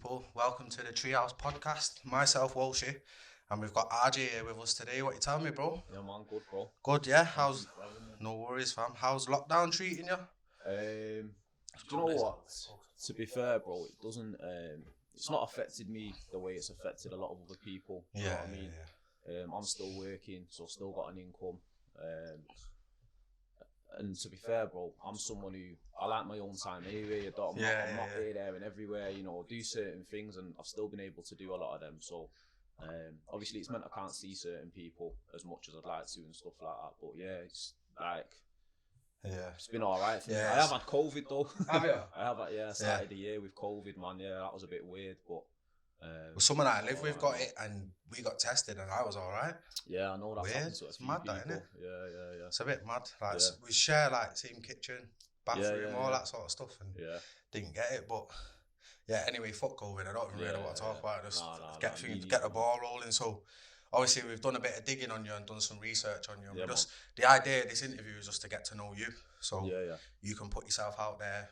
people, welcome to the Treehouse Podcast. Myself, Walshy, and we've got RJ here with us today. What you telling me, bro? Yeah, man, good, bro. Good, yeah? No worries, fam. How's lockdown treating you? Do you know what? To be fair, bro, it doesn't. It's not affected me the way it's affected a lot of other people. You know what I mean? I'm still working, so I've still got an income. And to be fair, bro, I'm someone who I like my own time anyway. I'm not here, there, and everywhere. You know, do certain things, and I've still been able to do a lot of them. So, obviously, it's meant I can't see certain people as much as I'd like to and stuff like that. But yeah, it's like, it's been alright for me. I have had COVID though. Have you? I have had, I started the year with COVID, man. Yeah, that was a bit weird, but. Well, someone that I live with got it, and we got tested, and I was all right. Yeah, I know that's weird. To It's mad, that, isn't it? Yeah. It's a bit mad. Like we share like same kitchen, bathroom, all that sort of stuff, and didn't get it. But yeah, anyway, fuck COVID. I don't even really want to talk about it. Just get the ball rolling. So obviously we've done a bit of digging on you and done some research on you. And the idea of this interview is just to get to know you, so you can put yourself out there.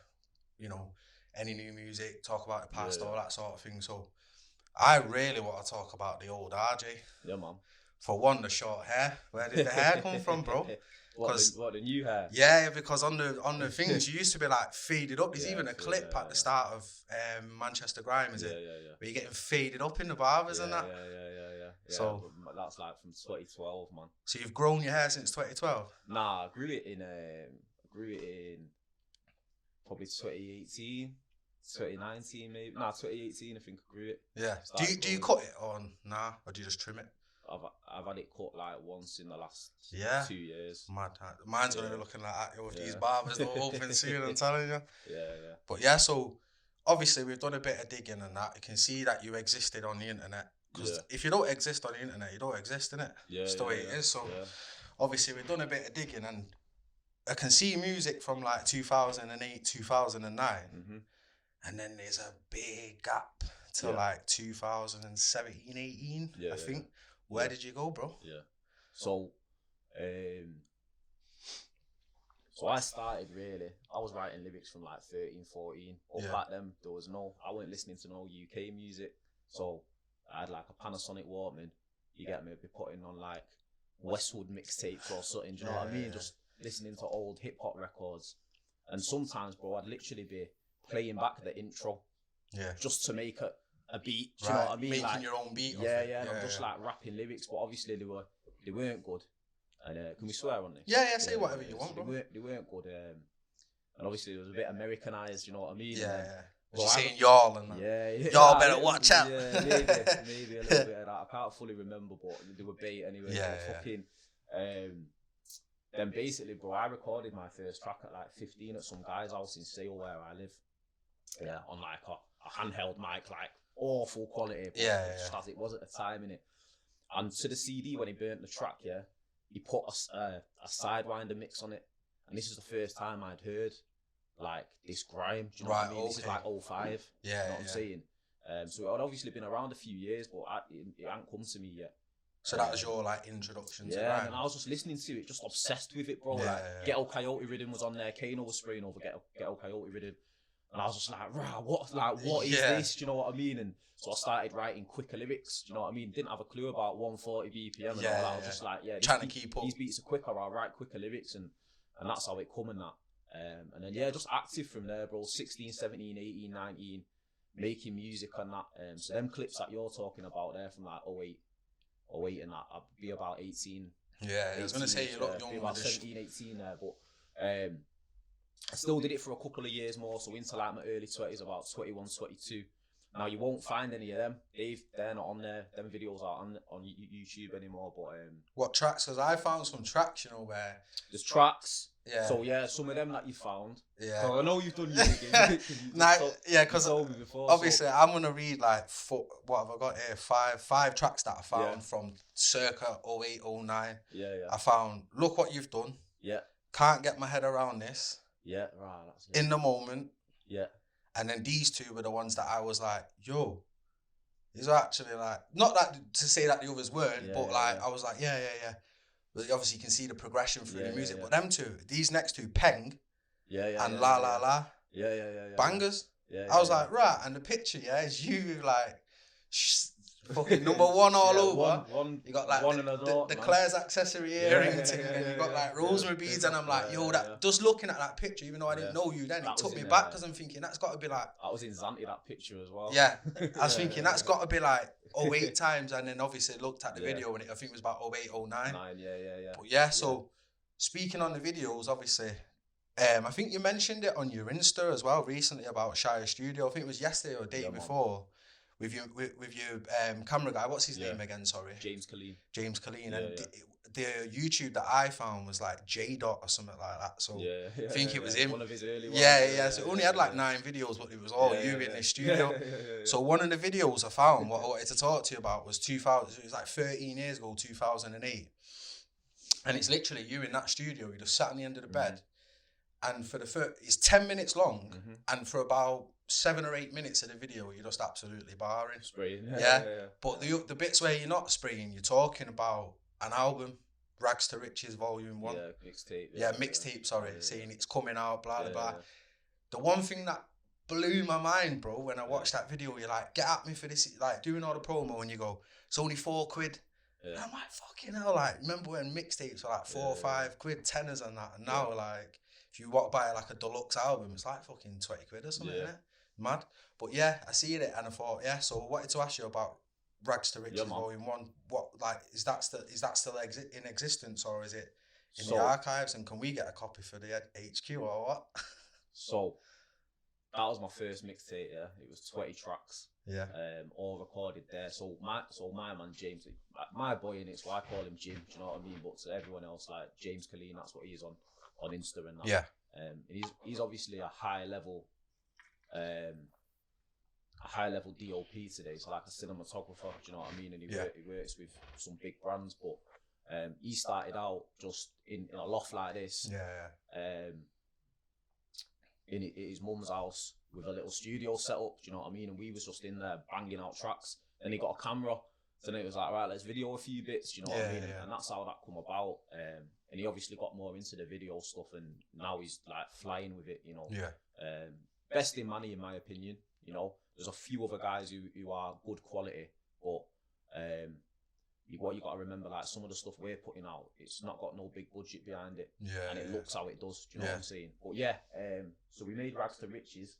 You know, any new music, talk about the past, all that sort of thing. So. I really want to talk about the old RJ. Yeah, man. For one, the short hair. Where did the hair come from, bro? What, the new hair? Yeah, because on the things, you used to be like faded up. There's even a clip at the start of Manchester Grime, is it? Yeah. Where you're getting faded up in the barbers and that. Yeah. So that's like from 2012, man. So you've grown your hair since 2012? Nah, I grew it in probably 2018. 2019 maybe. 2018 I think I grew it. Yeah. Do you cut it or nah? Or do you just trim it? I've had it cut like once in the last 2 years. Mad. Mine's gonna be looking like that with these barbers that open soon, I'm telling you. Yeah. But yeah, so obviously we've done a bit of digging and that. You can see that you existed on the internet. Because if you don't exist on the internet, you don't exist, innit? Yeah. It's the way it is. So obviously we've done a bit of digging, and I can see music from like 2008, 2009. Mm-hmm. And then there's a big gap to like 2017, 18, I think. Where did you go, bro? Yeah. So I started really, I was writing lyrics from like 13, 14. But back then, I wasn't listening to no UK music. So I had like a Panasonic Walkman. You get me? I'd be putting on like Westwood mixtapes or something. Do you know what I mean? Just listening to old hip hop records. And sometimes, bro, I'd literally be playing back the intro, just to make a beat. Do you know what I mean? Making like, your own beat. And I'm just like rapping lyrics, but obviously they weren't good. And can we swear on this? Yeah. Say whatever you want, bro. They weren't good. And obviously it was a bit Americanized. You know what I mean? Yeah. Was you saying y'all and that? Y'all better watch out. Yeah, maybe a little bit of that. I can't fully remember, but they were bait anyway. Fucking. Then basically, bro, I recorded my first track at like 15 at some guy's house in Sale where I live. Yeah, on like a handheld mic, like awful quality. Just as it was at the time, innit? And to the CD, when he burnt the track, he put a Sidewinder mix on it. And this is the first time I'd heard like this grime. Do you know what I mean? This is like 05. You know what I'm saying? So it had obviously been around a few years, but it hadn't come to me yet. So that was your like introduction to grime? And I was just listening to it, just obsessed with it, bro. Ghetto Coyote Rhythm was on there. Kano was spraying over Ghetto Coyote Rhythm. And I was just like, what is this? Do you know what I mean? And so I started writing quicker lyrics. Do you know what I mean? Didn't have a clue about 140 BPM and all that. I was just like, trying to keep up. These beats are quicker. I'll write quicker lyrics, and that's how it come and that. And then just active from there, bro. 16, 17, 18, 19, making music and that. So them clips that you're talking about there from like 08 and that, I'd be about 18. Yeah, I was gonna say you look young. Be about 17, 18 there, but I still did it for a couple of years more, so into like my early 20s, about 21, 22. Now you won't find any of them. They're not on there. Them videos aren't on YouTube anymore. But what tracks? Because I found some tracks, you know, where there's tracks. Yeah. So some of them that you found. Yeah. So I know you've done music. Because obviously I'm gonna read like what have I got here? Five tracks that I found from circa 08, 09. Yeah. I found Look What You've Done. Yeah. Can't Get My Head Around This. Yeah, right. That's In the Moment. Yeah. And then these two were the ones that I was like, yo, these are actually like, not that to say that the others weren't, but I was like, yeah. But obviously you can see the progression through the music. But them two, these next two, Peng and La La La. Yeah. Bangers. I was like, right, and the picture, is you like fucking number one all over. You got like the Claire's accessory earring thing, and you got like rosemary beads, and I'm like, just looking at that picture, even though I didn't know you then, it took me back because I'm thinking that's got to be like. I was in Zante, that picture as well. Yeah, I was thinking that's got to be like 08 times, and then obviously looked at the video, and I think it was about 08, 09. But so speaking on the videos, obviously. I think you mentioned it on your Insta as well recently about Shire Studio. I think it was yesterday or the day before. With your camera guy, what's his name again? Sorry, James Colleen. And the YouTube that I found was like J Dot or something like that. So I think it was him. One of his early ones. So it only had like 9 videos, but it was all you in the studio. So one of the videos I found, what I wanted to talk to you about was 2000. It was like 13 years ago, 2008, and it's literally you in that studio. You just sat on the end of the bed, and for the first, it's 10 minutes long, and for about 7 or 8 minutes of the video, you're just absolutely barring. Spraying. But the bits where you're not spraying, you're talking about an album, Rags to Riches Volume 1. Mixtape. Mixtape, saying it's coming out, blah, blah, blah. The one thing that blew my mind, bro, when I watched that video, you're like, get at me for this, like doing all the promo, and you go, it's only £4. And I'm like, fucking hell, like, remember when mixtapes were like 4 or 5 quid, tenors and that, and now like, if you walk by like a deluxe album, it's like fucking 20 quid or something, isn't it? Mad. But I see it and I thought, so I wanted to ask you about Rags to Riches Volume 1. What, like, is that still in existence, or is it in the archives, and can we get a copy for the HQ or what? So that was my first mixtape, it was 20 tracks. All recorded there. So my man James, my boy in it, so I call him Jim, do you know what I mean? But to everyone else, like James Colleen, that's what he is on Insta and that. And he's obviously a high level DOP today, so like a cinematographer, do you know what I mean? And he works with some big brands, but he started out just in a loft like this, in his mum's house with a little studio set up, do you know what I mean? And we was just in there banging out tracks. Then he got a camera, so then it was like, right, let's video a few bits, do you know what I mean? And that's how that come about. And he obviously got more into the video stuff, and now he's like flying with it, you know. Best in Manneh, in my opinion. You know, there's a few other guys who are good quality, but what you got to remember, like some of the stuff we're putting out, it's not got no big budget behind it, and it looks how it does. Do you know what I'm saying? But so we made Rags to Riches,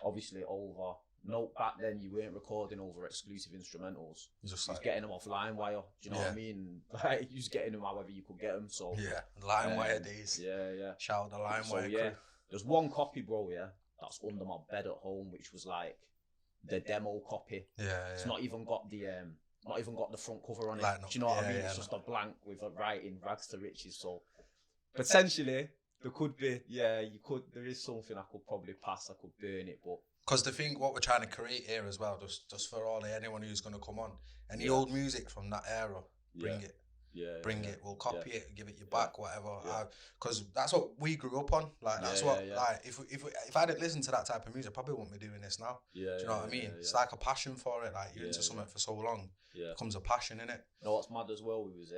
obviously over. No, back then you weren't recording over exclusive instrumentals. You was getting them off LimeWire. Do you know what I mean? Like you was getting them however you could get them. So LimeWire days. Shout out the LimeWire crew. There's one copy, bro. That's under my bed at home, which was like the demo copy. It's not even got the front cover on it. Do you know what I mean? It's just a blank with a writing Rags to Riches. So potentially there could be, there is something I could probably pass. I could burn it, but because the thing, what we're trying to create here as well, just for anyone who's going to come on, any old music from that era, bring it. Bring it. We'll copy it, give it you back, whatever. Because that's what we grew up on. Like that's what like if I didn't listen to that type of music, I probably wouldn't be doing this now. Do you know what I mean? It's like a passion for it. Like you're into something for so long, becomes a passion in it. You know what's mad as well? We was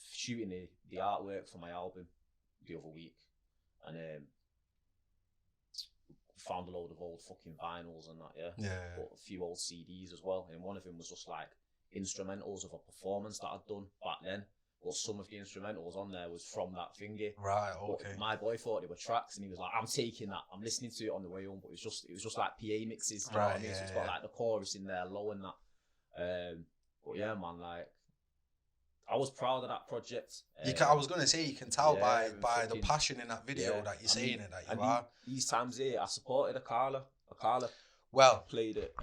shooting the artwork for my album the other week, and found a load of old fucking vinyls and that. But a few old CDs as well, and one of them was just like instrumentals of a performance that I'd done back then. But some of the instrumentals on there was from that thingy. Right, okay. But my boy thought they were tracks, and he was like, I'm taking that. I'm listening to it on the way home, but it was just like PA mixes. You know what I mean? So it's got like the chorus in there, low and that. But yeah, man, like I was proud of that project. I was gonna say you can tell by the passion in that video that you're saying it that you are. These times here, I supported Akala. Well, played it.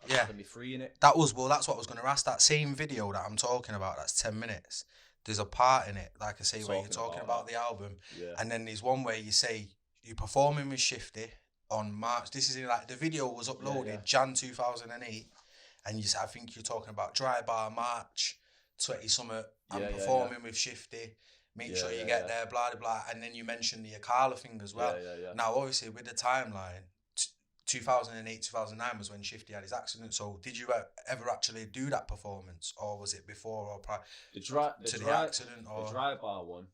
Having me free in it. That's what I was going to ask. That same video that I'm talking about, that's 10 minutes. There's a part in it, like I say, where you're talking about the album, and then there's one where you say you're performing with Shifty on March. This is like the video was uploaded Jan 2008, and I think you're talking about Dry Bar March 20 something. I'm performing with Shifty. Make sure you get there, blah blah blah, and then you mentioned the Akala thing as well. Now, obviously, with the timeline. 2008, 2009 was when Shifty had his accident. So did you ever actually do that performance, or was it before or prior to the accident? Or? The Dry Bar one,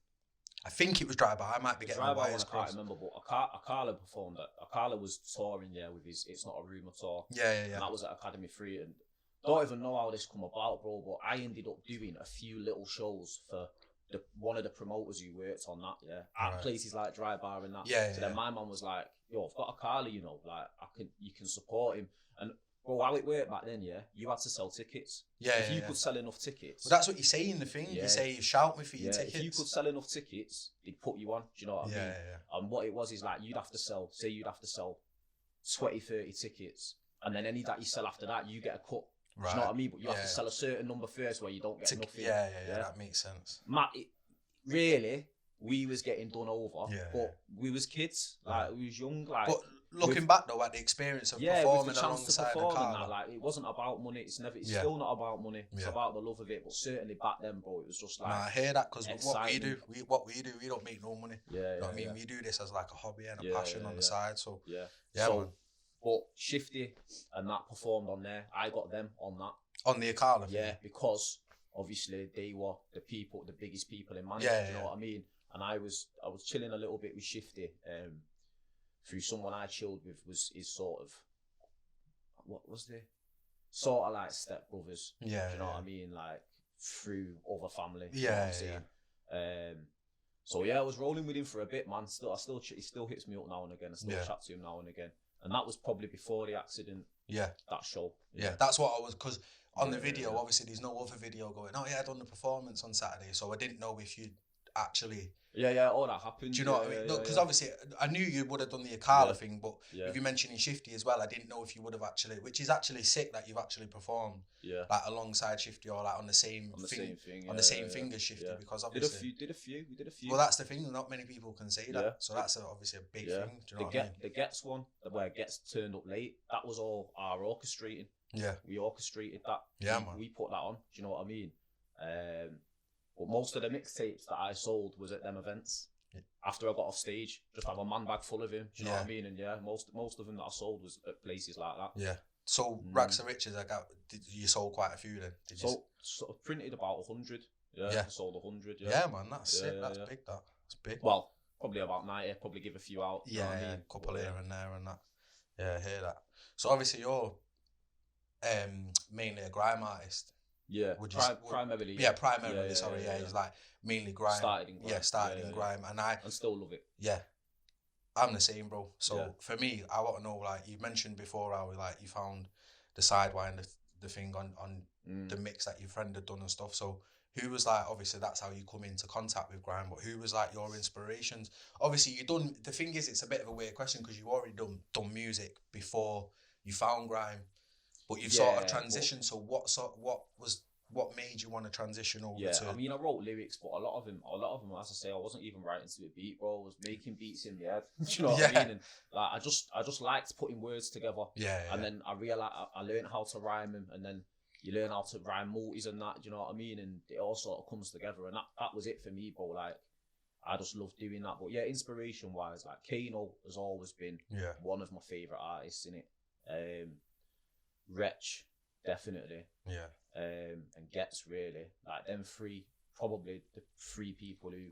I think it was Dry Bar. I might be getting my wires crossed. I can't remember, but Akala performed at. Akala was touring, with his It's Not a Rumour tour. Yeah. And that was at Academy 3. And I don't even know how this come about, bro, but I ended up doing a few little shows for one of the promoters who worked on that, at places like Dry Bar and that. So then my man was like, yo, I've got Akala, like, you can support him. And bro, how it worked back then, you had to sell tickets. If you could sell enough tickets. Well, that's what you say in the thing. You say, shout me for your tickets. If you could sell enough tickets, they'd put you on. Do you know what I mean? And what it was is like, you'd have to sell 20, 30 tickets. And then any that you sell after that, you get a cut. Do you know what I mean? But you have to sell a certain number first where you don't get nothing. Yeah, that makes sense. Really, we was getting done over, but we was kids, like we was young, like. But looking back though at the experience of performing alongside Akala, like it wasn't about money. It's still not about money. It's about the love of it. But certainly back then, bro, it was just like. I hear that because what we do, we don't make no money. You know what I mean? We do this as like a hobby and a passion on the side. So man. But Shifty and that performed on there. I got them on that. On the Akala thing? Yeah, because obviously they were the biggest people in Manneh. You know what I mean? And I was chilling a little bit with Shifty. Through someone I chilled with was his sort of, what was they? Sort of like stepbrothers. Yeah. Do you know what I mean? Like through other family. Yeah. So I was rolling with him for a bit, man. He still hits me up now and again. I still chat to him now and again. And that was probably before the accident. Yeah. That show. Yeah, that's what I was, because on the video, obviously, there's no other video going, oh yeah, I done the performance on Saturday, so I didn't know if you'd actually... all that happened. Do you know what I mean? Because obviously, I knew you would have done the Akala thing, but if you're mentioning Shifty as well, I didn't know if you would have actually, which is actually sick that you've actually performed like alongside Shifty or like on the same thing as Shifty, because obviously... We did a few. Well, that's the thing, not many people can say that, so that's obviously a big thing. Do you know what I mean? The Gets one, where Gets turned up late, that was all our orchestrating. Yeah. We orchestrated that. Yeah, man. We put that on, do you know what I mean? But most of the mixtapes that I sold was at them events. After I got off stage, just have a man bag full of him. Do you know what I mean? And most of them that I sold was at places like that. Yeah. So Racks of Riches, you sold quite a few then? So printed about 100. Yeah. Sold 100. Yeah, man, that's sick. That's big. That's big. Well, probably about 90. Probably give a few out. Yeah, a couple here and there and that. Yeah, I hear that. So obviously you're mainly a grime artist. Yeah, primarily. Yeah, primarily. He's like mainly grime. Started in grime, and I still love it. Yeah, I'm the same, bro. So for me, I want to know, like you mentioned before, how like you found the sidewind, the thing on the mix that your friend had done and stuff. So who was like, obviously that's how you come into contact with grime, but who was like your inspirations? Obviously you done. The thing is, it's a bit of a weird question because you already done music before you found grime. But you've sort of transitioned. So what made you want to transition over to? I mean, I wrote lyrics, but a lot of them, as I say, I wasn't even writing to a beat, bro. I was making beats in my head. Do you know what I mean? And like, I just liked putting words together. And then I realized I learned how to rhyme them, and then you learn how to rhyme multis and that. Do you know what I mean? And it all sort of comes together, and that was it for me, bro. Like, I just love doing that. But yeah, inspiration wise, like Kano has always been one of my favorite artists in it. Wretch, definitely. And Gets, really. Like them three, probably the three people who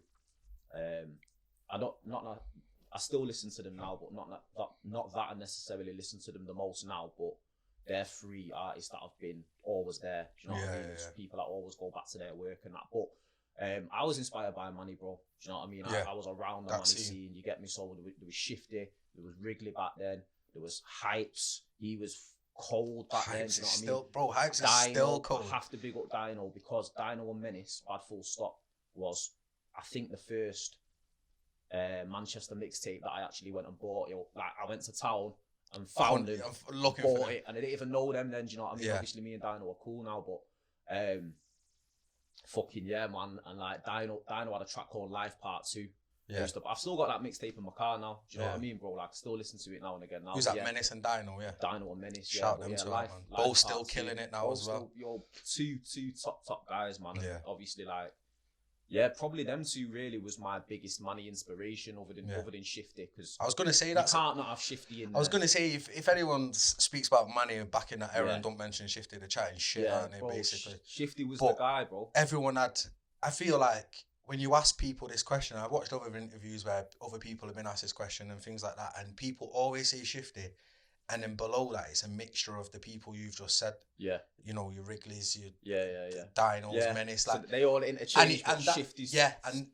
I still listen to them now, but not that I necessarily listen to them the most now, but they're three artists that have been always there. Do you know what I mean? People that always go back to their work and that. But I was inspired by Manneh, bro. Do you know what I mean? I was around the Manneh scene. You get me? So there was Shifty, there was Wrigley back then, there was Hypes. He was cold back then, you know what I mean? Bro, Hypes is still cold. I have to big up Dino because Dino and Menace, Bad Full Stop, was, I think, the first Manchester mixtape that I actually went and bought. Like, I went to town and found it, bought it, and I didn't even know them then, do you know what I mean? Obviously, me and Dino are cool now, but fucking yeah, man. And like, Dino had a track called Life Part 2. Yeah. I've still got that mixtape in my car now. Do you know what I mean, bro? Like, I still listen to it now and again. Now, who's that? Menace and Dino, Dino and Menace, Shout them to man. Both still killing it now as well. Two top guys, man. And obviously, like, probably them two really was my biggest Manneh inspiration other than Shifty. Because I was going to say that. You can't not have Shifty in there. I was going to say, if anyone speaks about Manneh back in that era and don't mention Shifty, they're chatting shit, aren't they, basically? Shifty was the guy, bro. Everyone had, I feel like, when you ask people this question, I've watched other interviews where other people have been asked this question and things like that, and people always say Shifty, and then below that it's a mixture of the people you've just said. Yeah. You know, your Wrigleys, your Dinos, Menace, like so they all interchange. And Shifty's and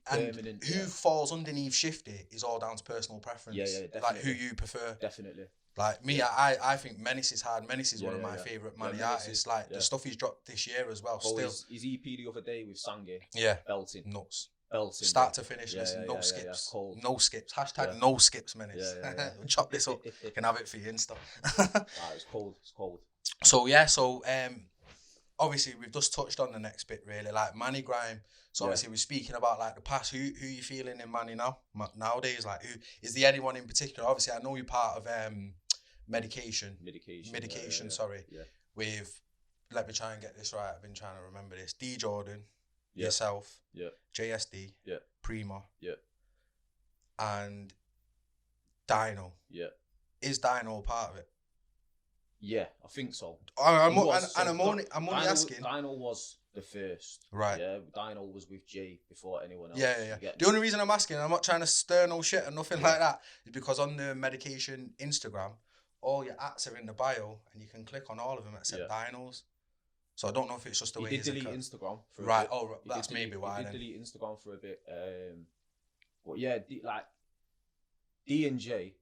who falls underneath Shifty is all down to personal preference. Yeah, definitely. Like who you prefer. Definitely. Like me, I think Menace is hard. Menace is one of my favourite Manneh artists. Like the stuff he's dropped this year as well. Still, his EP the other day with Sange. Yeah, belting, nuts. Belting, start to finish. No skips. No skips. Hashtag no skips, Menace. We'll chop this up. You can have it for your Insta. It's cold. It's cold. So obviously we've just touched on the next bit really, like Manneh grime. So obviously we're speaking about like the past. Who you feeling in Manneh nowadays? Like who is there anyone in particular? Obviously I know you're part of medication. Sorry. Yeah. With, let me try and get this right. I've been trying to remember this. D Jordan, yourself, JSD, Prima, and Dino. Yeah. Is Dino part of it? Yeah, I think so. I'm only asking. Dino was the first. Right. Yeah, Dino was with Jay before anyone else. Yeah. The only reason I'm asking, I'm not trying to stir no shit or nothing like that, is because on the medication Instagram, all your ads are in the bio and you can click on all of them except Dinos. So I don't know if it's just the way he did delete Instagram for a right. bit. Oh, that's maybe why. He did delete Instagram for a bit. But yeah, D and J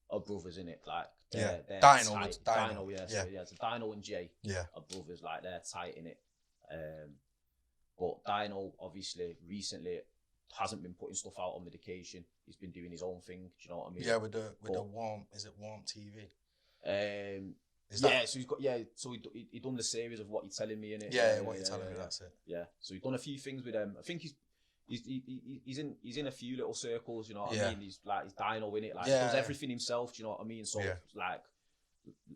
are brothers in it. Like they're Dino. So Dino and Jay are brothers. Like they're tight in it. But Dino obviously recently hasn't been putting stuff out on medication. He's been doing his own thing. Do you know what I mean? Yeah, with the Warm. Is it Warm TV? So he's got So he done the series of What You're Telling Me in it. What You're Telling Me. That's it. Yeah. So he's done a few things with them. I think he's in a few little circles. You know what I mean? He's Dino in it. Like he does everything himself. Do you know what I mean? So like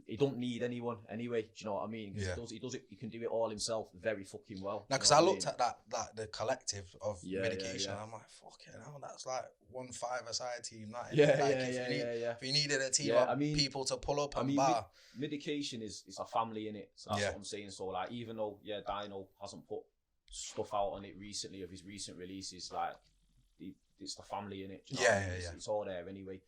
he don't need anyone anyway. Do you know what I mean? He does it. He can do it all himself very fucking well. Now, because I looked at that the collective of medication, and I'm like, fucking hell, that's like 1 5-a-side team. If you needed a team of people to pull up and bar. Medication is a family in it. So that's what I'm saying. So like, even though Dino hasn't put stuff out on it recently of his recent releases, like it's the family in it. Do you know what I mean? It's all there anyway.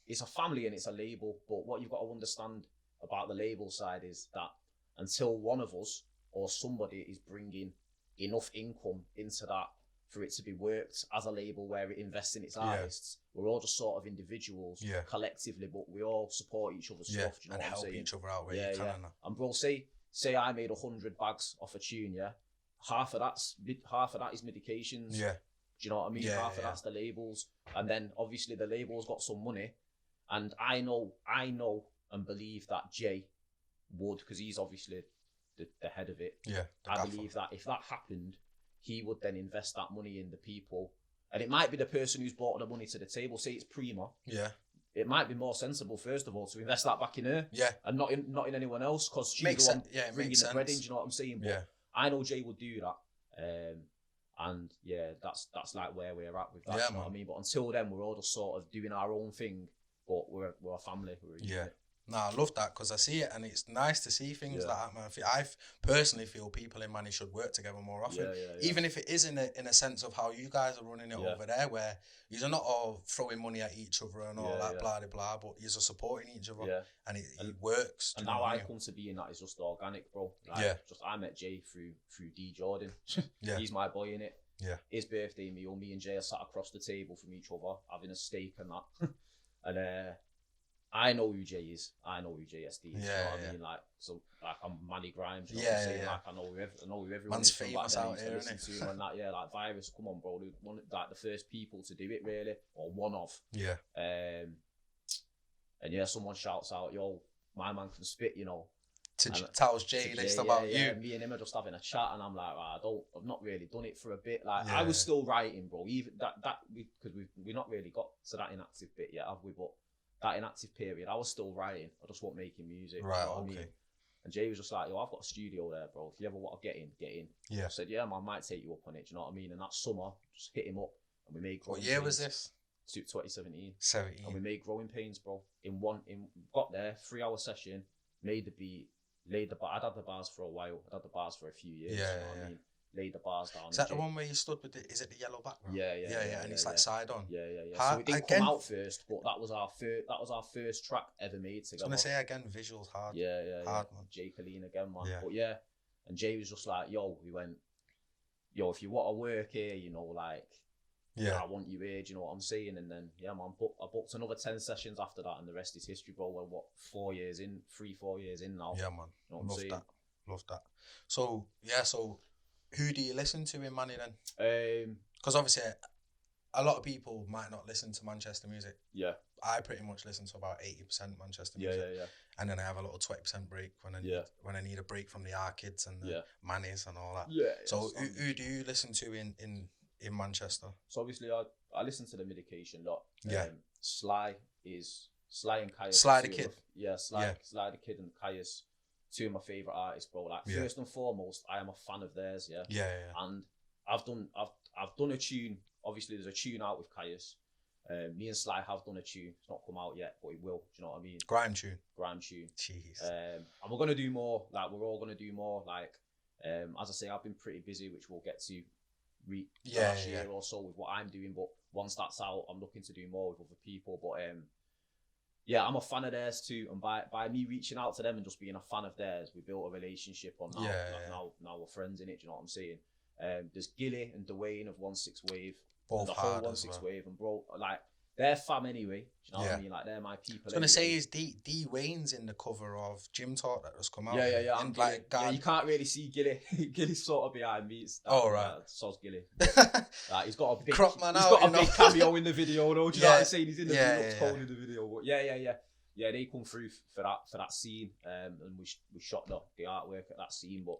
It's a family and it's a label, but what you've got to understand about the label side is that until one of us or somebody is bringing enough income into that for it to be worked as a label where it invests in its artists, we're all just sort of individuals collectively, but we all support each other's stuff. Do you know what I'm saying? Help each other out where you can. And bro, say I made 100 bags off a tune, half of that is medications. Yeah. Do you know what I mean? Half of that's the labels, and then obviously the labels got some money, and I know and believe that Jay would, because he's obviously the head of it. Yeah, I believe that if that happened, he would then invest that money in the people, and it might be the person who's brought the money to the table. Say it's Prima. Yeah. It might be more sensible, first of all, to invest that back in her. Yeah. And not in anyone else, because she's the one bringing the bread in. Do you know what I'm saying? But I know Jay would do that. And that's like where we're at with that. You know what I mean? But until then, we're all just sort of doing our own thing. But we're a family. We're a unit. No, I love that because I see it and it's nice to see things like that, man. I personally feel people in Manneh should work together more often. Even if it is in a sense of how you guys are running it over there, where you're not all throwing money at each other and all that blah, blah, blah, but you're supporting each other and it works. And how I come to be in that is just organic, bro. Just I met Jay through D Jordan. He's my boy in it. His birthday meal, me and Jay are sat across the table from each other, having a steak and that. And I know who Jay is. I know who JSD is. You know what I mean? Like, so, like, I'm Manneh grime. You know what I'm saying? Like, I know who everyone Man's is from famous back out then. here, Listen to him and that, like, Virus, come on, bro. Like, the first people to do it, really. Or one of. Yeah. And someone shouts out, yo, my man can spit, you know. Tells Jay this about you. Me and him are just having a chat, and I'm like, I've not really done it for a bit. Like, I was still writing, bro. Even because we've not really got to that inactive bit yet, have we? But that inactive period, I was still writing. I just wasn't making music. Right, you know what okay. I mean? And Jay was just like, yo, I've got a studio there, bro. If you ever want to get in. Yeah. I said, yeah, man, I might take you up on it. Do you know what I mean? And that summer, just hit him up, and we made. What year was this? 2017. 17. And we made Growing Pains, bro. Got there, 3-hour session, made the beat, I'd had the bars for a while. I'd had the bars for a few years. You know what I mean? laid the bars down. Is that the one where you stood with is it the yellow background? Yeah, and it's like side on. Yeah. So it didn't come out first, but that was our first track ever made together. I was gonna say again, visuals hard. Hard, man. Jay Colleen again, man. Yeah. But yeah, and Jay was just like, we went, if you want to work here, you know, like, I want you here, do you know what I'm saying? And then, yeah, man, I booked another 10 sessions after that, and the rest is history, bro. We're 4 years in, 3-4 years in now. Yeah, man. You know what I'm saying? Love that. So, who do you listen to in Manneh then? Because obviously, a lot of people might not listen to Manchester music. Yeah. I pretty much listen to about 80% Manchester music. Yeah. And then I have a little 20% break when I need a break from the Arkids and the Mannehs and all that. Yeah. So who do you listen to in Manchester? So obviously I listen to the Medication lot. Sly and Kaius. Sly the Kid. Sly the Kid and Kaius. Two of my favourite artists, bro. Like first and foremost, I am a fan of theirs, yeah. And I've done a tune. Obviously, there's a tune out with Kaius. Me and Sly have done a tune. It's not come out yet, but it will. Do you know what I mean? Grime tune. Jeez. And we're gonna do more. Like we're all gonna do more. Like as I say, I've been pretty busy, which we'll get to. Last year or so with what I'm doing, but once that's out, I'm looking to do more with other people. But I'm a fan of theirs too, and by me reaching out to them and just being a fan of theirs, we built a relationship on now. Now we're friends in it. Do you know what I'm saying? There's Gilly and Dwayne of 16 Wave, both the hard whole 16 Wave, and bro, like they're fam anyway. Do you know what I mean? Like they're my people. I was gonna say is D Wayne's in the cover of Gym Talk that just come out. Yeah. And like you can't really see Gilly. Gilly's sort of behind me. Right. So's Gilly. He's got a big crop man. He's got a big cameo in the video. Though, do you know what I'm saying? He's in the video, tone in the video. But yeah, they come through for that scene, and we shot the artwork at that scene. But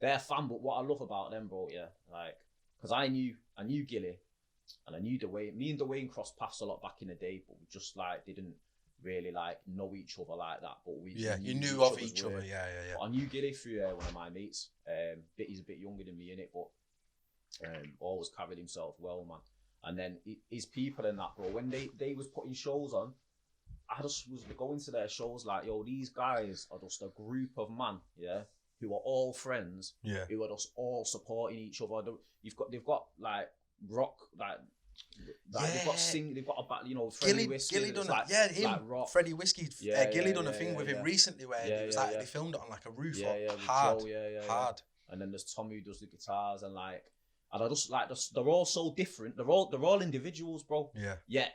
they're fan. But what I love about them, bro, like because I knew Gilly. And I knew Dwayne. Me and Dwayne crossed paths a lot back in the day, but we just like didn't really like know each other like that. But we you knew of each other. Yeah. But I knew Gilly through one of my mates. He's a bit younger than me in it, but always carried himself well, man. And then his people and that, bro. When they was putting shows on, I just was going to their shows like, these guys are just a group of man, who are all friends, who are just all supporting each other. They've got like rock they've got a Freddie Whiskey. Gilly done like, him. Like rock. Freddie Whiskey. Gilly done a thing with him recently where it was like they filmed it on like a roof. Hard. And then there's Tom who does the guitars and I just like they're all so different. They're all individuals, bro. Yeah.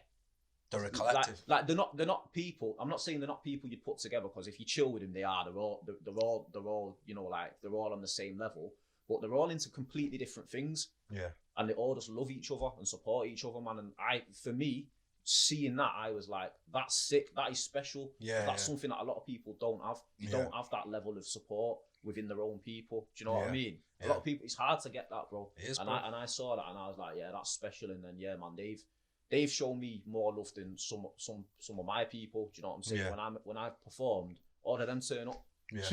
They're a collective. Like they're not people. I'm not saying they're not people you put together because if you chill with them, they are. They're all like they're all on the same level, but they're all into completely different things. Yeah. And they all just love each other and support each other, man. And for me, seeing that, I was like, that's sick. That is special. That's something that a lot of people don't have. They don't have that level of support within their own people. Do you know what I mean? A lot of people, it's hard to get that, bro. It is, and I saw that and I was like, that's special. And then, man, they've shown me more love than some of my people. Do you know what I'm saying? When I've performed, all of them turn up. Do you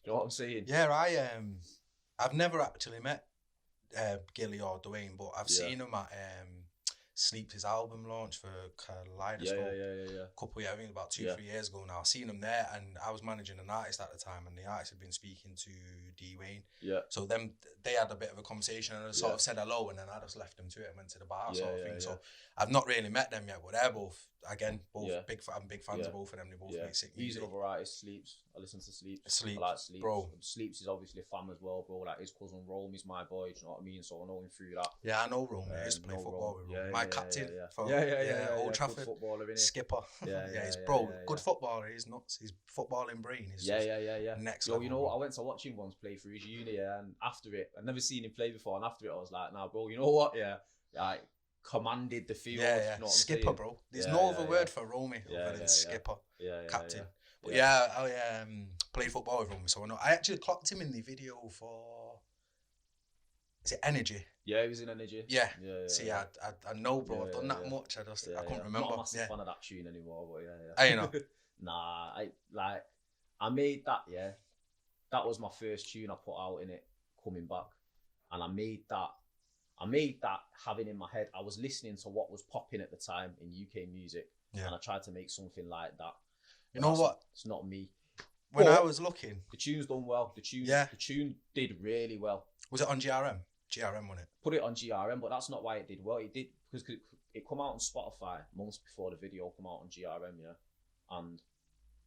know what I'm saying? Yeah, I've never actually met Gilly or Dwayne, but I've seen him at Sleep's his album launch for Kaleidoscope. A couple of years, I think about 2-3 years ago now. I seen him there, and I was managing an artist at the time, and the artist had been speaking to D Wayne. So they had a bit of a conversation, and I sort of said hello, and then I just left them to it and went to the bar sort of thing. So I've not really met them yet, but they're both I'm big fans of both of them. They both make sick music. He's another artist, Sleeps. I listen to Sleeps. I like Sleeps. Bro. Sleeps is obviously a fan as well, bro. Like his cousin Rome's my boy, do you know what I mean? So I know him through that. Yeah, I know Rome. I used to play football with Rome. My captain for Old Trafford. Footballer, innit? Skipper. He's good footballer. He's nuts. His footballing brain is next level. You know what? I went to watch him once play for his uni, and after it, I'd never seen him play before, and after it, I was like, nah, bro, you know what? Like, commanded the field. You know what Skipper, I'm bro. There's no other word for Romy other than Skipper. Captain. But I played football with Romy, so I know. I actually clocked him in the video for. Is it Energy? Yeah, he was in Energy. Yeah. See, I know, bro. I've done that much. I couldn't remember. I'm not a massive fan of that tune anymore, but Are you know? Nah, I made that. That was my first tune I put out in it, coming back, and I made that having in my head, I was listening to what was popping at the time in UK music, and I tried to make something like that. You know what? It's not me. When I was looking, the tune's done well. The tune did really well. Was it on GRM? GRM on it. Put it on GRM, but that's not why it did well. It did because it come out on Spotify months before the video come out on GRM, yeah, and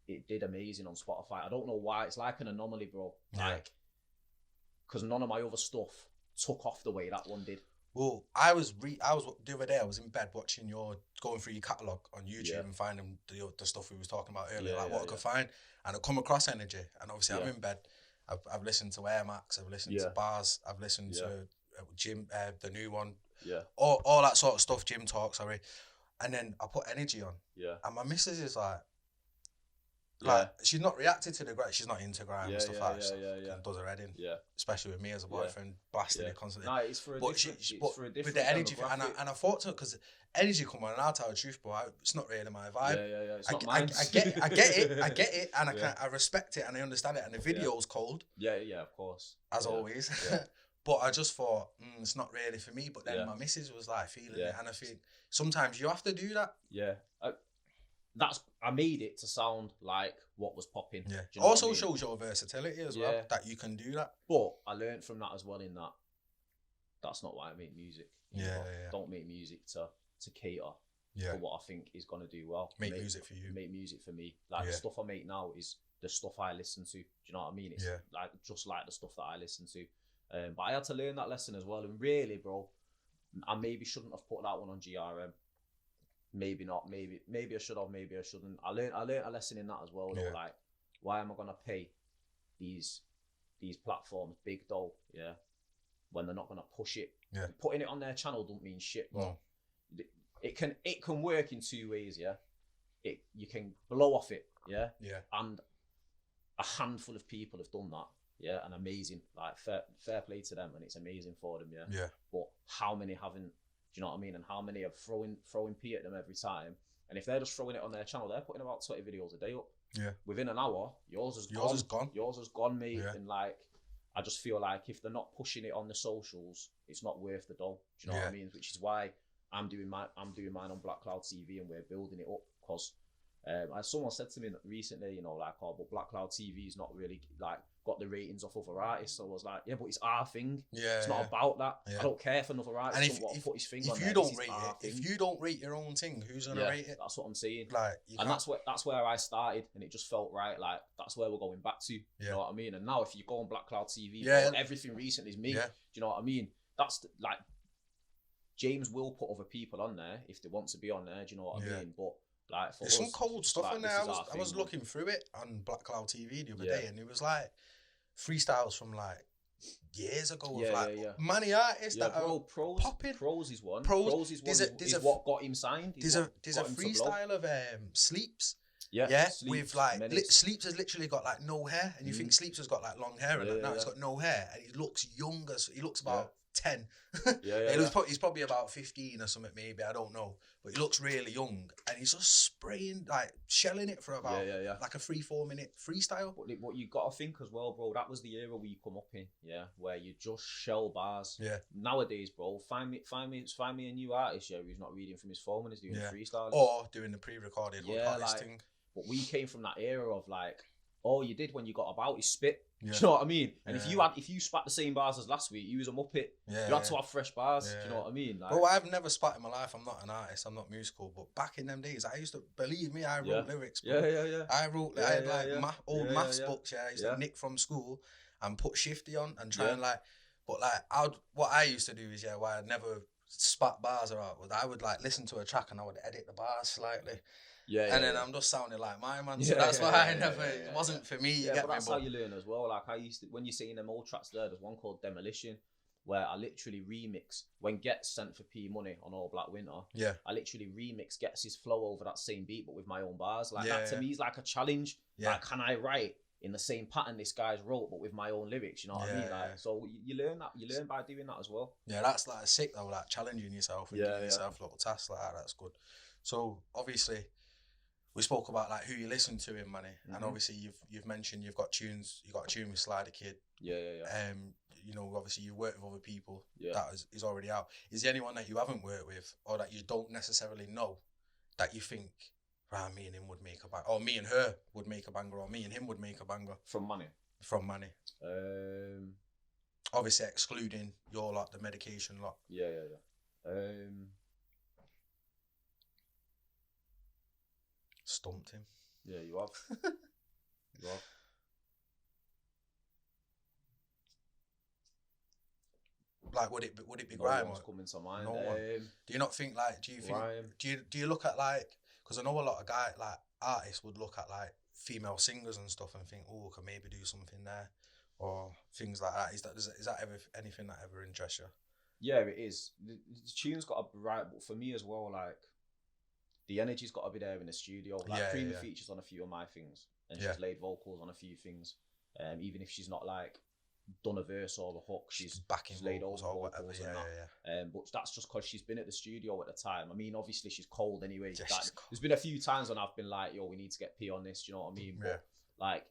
it did amazing on Spotify. I don't know why. It's like an anomaly, bro. Like, because none of my other stuff took off the way that one did. Well, I was the other day. I was in bed going through your catalogue on YouTube and finding the stuff we was talking about earlier, what I could find, and I come across Energy, and obviously I'm in bed. I've listened to Air Max, I've listened to Bars, I've listened to Jim, the new one, all that sort of stuff. Jim Talk, sorry, and then I put Energy on, and my missus is like she's not reacted to the grime. She's not into grime and stuff like that. And does her head in. Especially with me as a boyfriend, blasting it constantly. No, it's for a different with the Energy thing, and I thought to her, because Energy come on, and I'll tell the truth, but it's not really my vibe. It's not mine. I get it, and I respect it, and I understand it, and the video's cold. Yeah, of course. As always. But I just thought, it's not really for me. But then my missus was like feeling it, and I think sometimes you have to do that. I made it to sound like what was popping. Yeah. You know also shows your versatility as well, that you can do that. But I learned from that as well, in that that's not why I make music. Don't make music to cater for what I think is gonna do well. Make music for you. Make music for me. Like the stuff I make now is the stuff I listen to. Do you know what I mean? It's like just like the stuff that I listen to. But I had to learn that lesson as well. And really, bro, I maybe shouldn't have put that one on GRM. Maybe not. Maybe I should have. Maybe I shouldn't. I learned a lesson in that as well. Though, like, why am I gonna pay these platforms big dough? When they're not gonna push it. Putting it on their channel don't mean shit, bro. No. It can work in two ways. You can blow off it. And a handful of people have done that. And amazing. Like fair play to them, and it's amazing for them. But how many haven't? Do you know what I mean? And how many are throwing pee at them every time? And if they're just throwing it on their channel, they're putting about 20 videos a day up. Within an hour, yours is gone. Yours is gone, mate. And like, I just feel like if they're not pushing it on the socials, it's not worth the dough. Do you know what I mean? Which is why I'm doing mine on Black Cloud TV, and we're building it up because as someone said to me recently, but Black Cloud TV is not really like got the ratings off other artists. So I was like, but it's our thing. It's not about that. I don't care if another artist put his thing on there. If you don't rate your own thing, who's gonna rate it? That's what I'm saying. Like, and that's where I started, and it just felt right. Like that's where we're going back to. You know what I mean? And now if you go on Black Cloud TV, everything recently is me. Do you know what I mean? That's like James will put other people on there if they want to be on there. Do you know what I mean? But like, there's some cold stuff in there. I was looking through it on Black Cloud TV the other day, and it was like freestyles from like years ago of Manneh artists that are popping. Pros is one. Pros is what got him signed. There's a freestyle of Sleeps. Sleeps, with like Sleeps has literally got like no hair, and you think Sleeps has got like long hair, and now he's got no hair, and he looks younger. He looks about 10. He's probably about 15 or something, maybe, I don't know, but he looks really young, and he's just spraying, like shelling it for about like a 3-4 minute freestyle. But what you gotta think as well, bro, that was the era we come up in, where you just shell bars. Nowadays, bro, find me a new artist who's not reading from his phone and is doing freestyle or doing the pre-recorded artist thing. But we came from that era of like, all you did when you got about is spit. Do you know what I mean? And if you spat the same bars as last week, you was a muppet. You had to have fresh bars. Do you know what I mean? Like, well, I've never spat in my life. I'm not an artist. I'm not musical. But back in them days, I used to, believe me, I wrote lyrics. Bro. I wrote. I had like old maths books. I used to nick from school and put Shifty on and try and like. But like, what I used to do is why I never spat bars out. I would like listen to a track and I would edit the bars slightly. And then I'm just sounding like my man. So that's why I never. It wasn't for me. But that's how you learn as well. Like I used to, when you see in them old tracks there's one called Demolition, where I literally remix when Gets sent for P Money on All Black Winter. I literally remix Gets' flow over that same beat, but with my own bars. Like that to me is like a challenge. Like, can I write in the same pattern this guy's wrote, but with my own lyrics? You know what I mean? Like, so you learn that. You learn by doing that as well. That's like sick though. Like challenging yourself and giving yourself little tasks like that. That's good. So obviously, we spoke about like who you listen to in Manneh, and obviously you've mentioned you've got tunes. You got a tune with Sly the Kid. Obviously you work with other people. That is already out. Is there anyone that you haven't worked with, or that you don't necessarily know, that you think, me and him would make a banger, or me and her would make a banger, or me and him would make a banger from Manneh? From Manneh. Obviously excluding your lot, the medication lot. Yeah. Stumped him. Yeah, you have. You have. Like, would it be grime? No coming to mind. No one. Do you not think like? Do you think? Grime. Do you look at like? Because I know a lot of artists would look at like female singers and stuff and think, oh, I could maybe do something there, or things like that. Is that ever anything that ever interests you? Yeah, it is. The tune's got to be right, but for me as well, like the energy's got to be there in the studio. Like Creamy features on a few of my things, and she's laid vocals on a few things. Even if she's not like done a verse or the hook, she's laid over vocals and that. But that's just because she's been at the studio at the time. I mean, obviously she's cold anyway. There's been a few times when I've been like, yo, we need to get P on this. Do you know what I mean? But like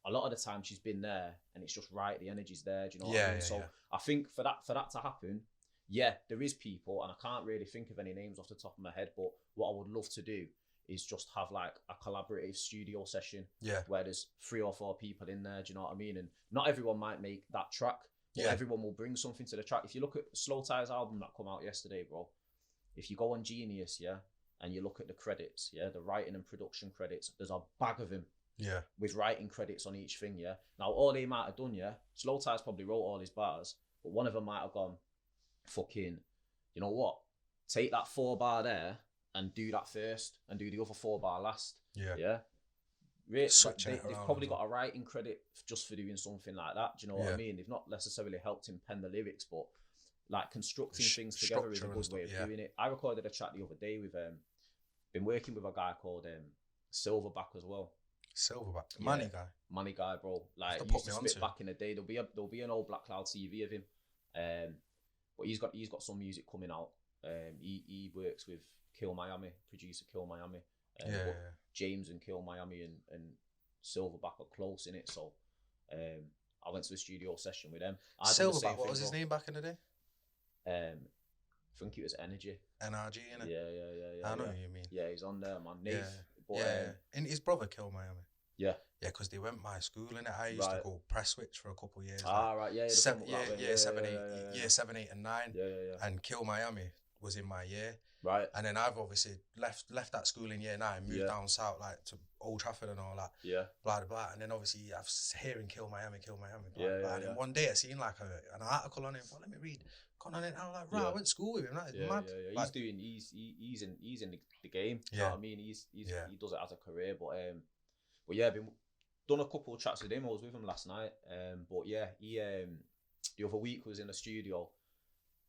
a lot of the time she's been there and it's just right. The energy's there. Do you know what I mean? So I think for that to happen, there is people, and I can't really think of any names off the top of my head. But what I would love to do is just have like a collaborative studio session where there's 3 or 4 people in there, do you know what I mean? And not everyone might make that track, but everyone will bring something to the track. If you look at Slow Tie's album that come out yesterday, bro, if you go on Genius, and you look at the credits, the writing and production credits, there's a bag of them with writing credits on each thing, Now, all they might have done, Slow Tie's probably wrote all his bars, but one of them might have gone, fucking, you know what? Take that 4 bar there, and do that first, and do the other 4 bar last. They've probably got a writing credit just for doing something like that. Do you know what I mean? They've not necessarily helped him pen the lyrics, but like constructing things together is a good way of doing it. I recorded a track the other day with been working with a guy called Silverback as well. Silverback, Manneh guy, bro. Like he used to spit back in the day. There'll be an old Black Cloud TV of him, but he's got some music coming out. He works with Kill Miami, producer Kill Miami. James and Kill Miami and Silverback are close in it, so I went to a studio session with them. Silverback, what was his name back in the day? I think it was Energy. NRG, innit? Yeah. I know who you mean. Yeah, he's on there, man. And his brother Kill Miami. Yeah, because they went my school in it. I used to go press switch for a couple of years. Right, 7, 8, and 9. And Kill Miami was in my year. Right. And then I've obviously left that school in year 9, moved down south, like to Old Trafford and all that. Blah, blah, blah. And then obviously I've hearing Kill Miami, blah, blah. And then one day I seen like an article on him. Well, let me read. Got on it. I was like, right, I went to school with him. That is mad. Like, he's in the game. You know what I mean? He does it as a career. But been done a couple of tracks with him. I was with him last night. He the other week was in the studio.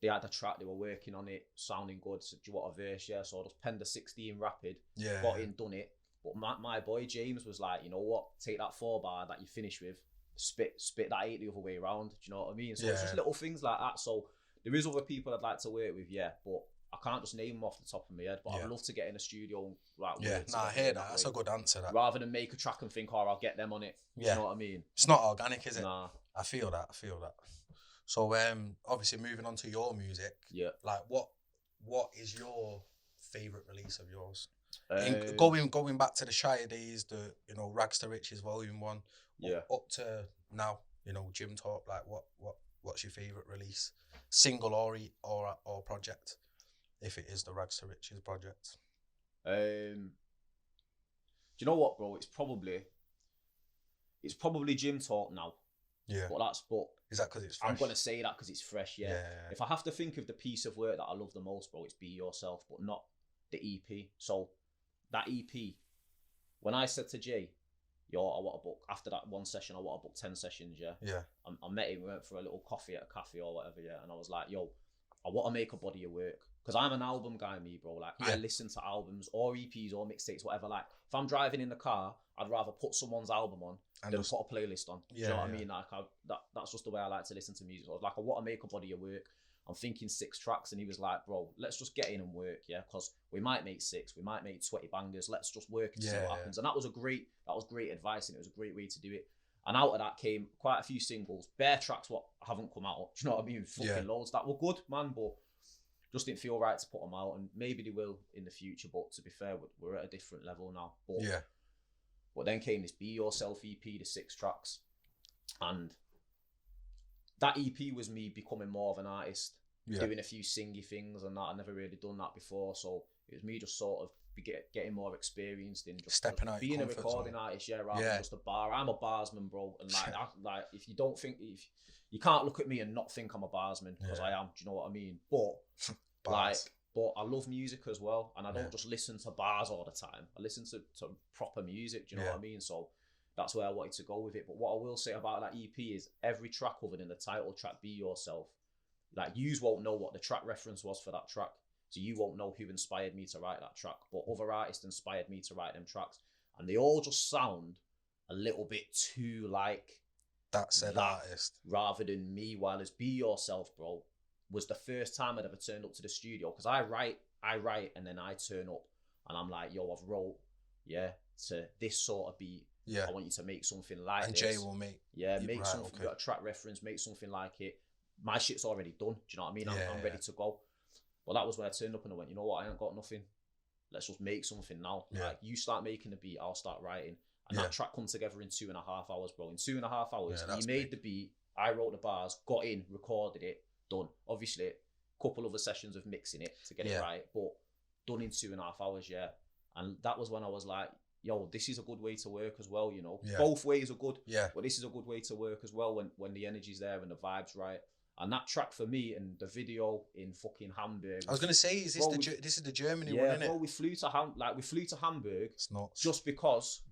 They had a track, they were working on it, sounding good. So, do you want a verse? So I just penned a 16 rapid, got in, done it. But my boy James was like, you know what? Take that 4 bar that you finish with, spit that 8 the other way around. Do you know what I mean? So it's just little things like that. So there is other people I'd like to work with, but I can't just name them off the top of my head. But I'd love to get in a studio and I hear that. That's a good answer. That rather than make a track and think, I'll get them on it. Do you know what I mean? It's not organic, is it? Nah. I feel that. So obviously moving on to your music, like what is your favourite release of yours? Going back to the Shire days, the Rags to Riches Volume 1, up to now, Gym Talk. Like what's your favourite release, single or project, if it is the Rags to Riches project? Do you know what, bro? It's probably Gym Talk now. But is that because it's fresh? I'm gonna say that because it's fresh. If I have to think of the piece of work that I love the most, bro, it's Be Yourself, but not the EP. So that EP, when I said to Jay, I want to book after that one session, I want to book 10 sessions. I met him. We went for a little coffee at a cafe or whatever. And I was like, yo, I want to make a body of work. Because I'm an album guy, bro. Like, I listen to albums or EPs or mixtapes, whatever. Like, if I'm driving in the car, I'd rather put someone's album on than put a playlist on. Do you know what I mean? Like, that's just the way I like to listen to music. So I was like, I want to make a body of work. I'm thinking 6 tracks. And he was like, bro, let's just get in and work, Because we might make 6, we might make 20 bangers. Let's just work and see what happens. And that was great advice, and it was a great way to do it. And out of that came quite a few singles, bare tracks what haven't come out. Do you know what I mean? Fucking loads that were good, man, but just didn't feel right to put them out, and maybe they will in the future. But to be fair, we're at a different level now. But then came this Be Yourself EP, the 6 tracks, and that EP was me becoming more of an artist, doing a few singy things and that. I never really done that before, so it was me just sort of getting more experienced in just stepping out, being a recording artist, rather than just a bar. I'm a barsman, bro, and like if you don't think, if you can't look at me and not think I'm a barsman, because I am. Do you know what I mean? But but I love music as well, and I don't just listen to bars all the time. I listen to proper music. Do you know what I mean? So that's where I wanted to go with it. But what I will say about that EP is every track other than the title track, Be Yourself, like, yous won't know what the track reference was for that track. So you won't know who inspired me to write that track. But other artists inspired me to write them tracks. And they all just sound a little bit too like that said artist. Rather than me. While as Be Yourself, bro, was the first time I'd ever turned up to the studio. Because I write and then I turn up. And I'm like, yo, I've wrote, to this sort of beat. Yeah. I want you to make something like and this. And Jay will make... make something, a track reference, make something like it. My shit's already done. Do you know what I mean? I'm ready to go. But that was where I turned up and I went, you know what? I ain't got nothing. Let's just make something now. Yeah. Like, you start making a beat, I'll start writing. And that track come together in 2.5 hours, bro. In 2.5 hours, he made the beat, I wrote the bars, got in, recorded it, done. Obviously, a couple other sessions of mixing it to get it right, but done in 2.5 hours, And that was when I was like, yo, this is a good way to work as well, you know. Both ways are good, but this is a good way to work as well when the energy's there and the vibe's right. And that track for me and the video in fucking Hamburg. I was gonna say, is this this is the Germany one, isn't it? We flew to Hamburg. It's not just because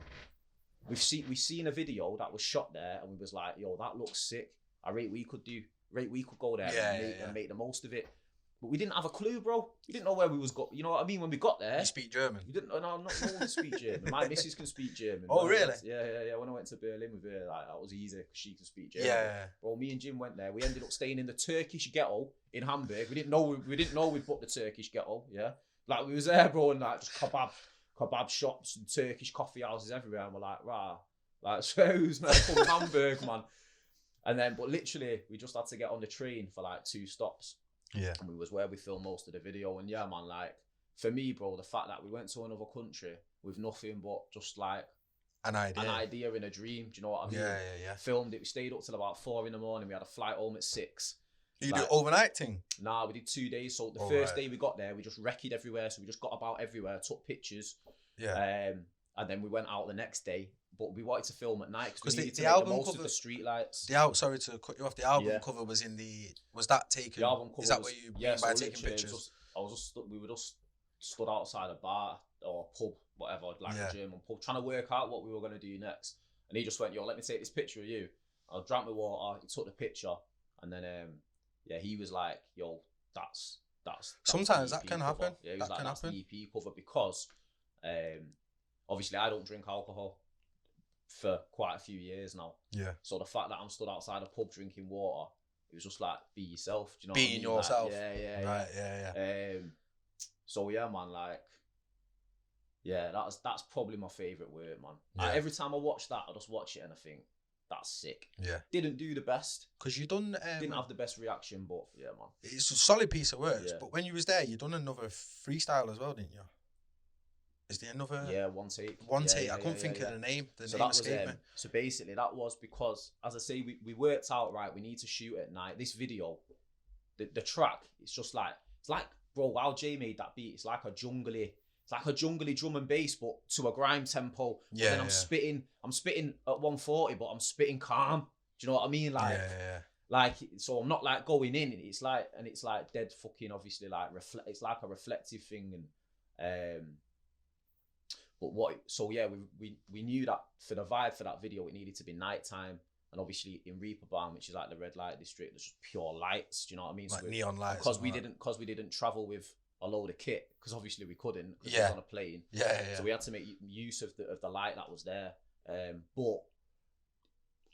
we seen a video that was shot there, and we was like, yo, that looks sick. We could go there and make the most of it. But we didn't have a clue, bro. We didn't know where we was going. You know what I mean? When we got there, you speak German. We didn't. No, no one can speak German. My missus can speak German. Oh, really? Yeah. When I went to Berlin with her, like, that was easy because she can speak German. Yeah. Bro, me and Jim went there. We ended up staying in the Turkish ghetto in Hamburg. We didn't know we'd booked the Turkish ghetto. Yeah, like, we was there, bro, and like just kebab shops and Turkish coffee houses everywhere. And we're like, rah, like, who's man from Hamburg, man? And then, but literally, we just had to get on the train for like 2 stops. Yeah. And we was where we filmed most of the video. And yeah, man, like, for me, bro, the fact that we went to another country with nothing but just like an idea in a dream. Do you know what I mean? Yeah. Filmed it. We stayed up till about 4 a.m. We had a flight home at 6. You do overnight thing? Nah, we did 2 days. So the first day we got there, we just wrecked everywhere. So we just got about everywhere, took pictures. Yeah. And then we went out the next day. But we wanted to film at night because we needed to the make album the most cover, of the street lights. Sorry to cut you off. The album cover was was that taken? The album cover is that what you mean by taking pictures? We were just stood outside a bar or pub, whatever, like a German pub, trying to work out what we were going to do next. And he just went, yo, let me take this picture of you. I drank my water, he took the picture, and then he was like, yo, that's sometimes that can happen. Yeah, he was like, that's the EP cover, because obviously I don't drink alcohol for quite a few years now. Yeah. So the fact that I'm stood outside a pub drinking water, it was just like, be yourself. Do you know Being what I mean? yourself. Like, yeah. So yeah, man, like, yeah, that's probably my favourite word, man. Yeah. Like, every time I watch that, I just watch it and I think, that's sick. Yeah. Didn't do the best. Because you done... didn't have the best reaction, but yeah, man. It's a solid piece of work. But when you was there, you done another freestyle as well, didn't you? Is there another? Yeah, One Take. I couldn't think of the name. The name escaped me. So basically, that was because, as I say, we worked out, right, we need to shoot at night. This video, the track, it's just like, bro, while Jay made that beat, it's like a jungly drum and bass, but to a grime tempo. Yeah. And I'm spitting at 140, but I'm spitting calm. Do you know what I mean? Like, like, so I'm not like going in. It's like dead fucking, obviously, like it's like a reflective thing. And we knew that for the vibe for that video, it needed to be nighttime. And obviously in Reeperbahn, which is like the red light district, there's just pure lights. Do you know what I mean? Like neon lights. Because we didn't travel with a load of kit, because obviously we couldn't, because we was on a plane. So we had to make use of the light that was there. But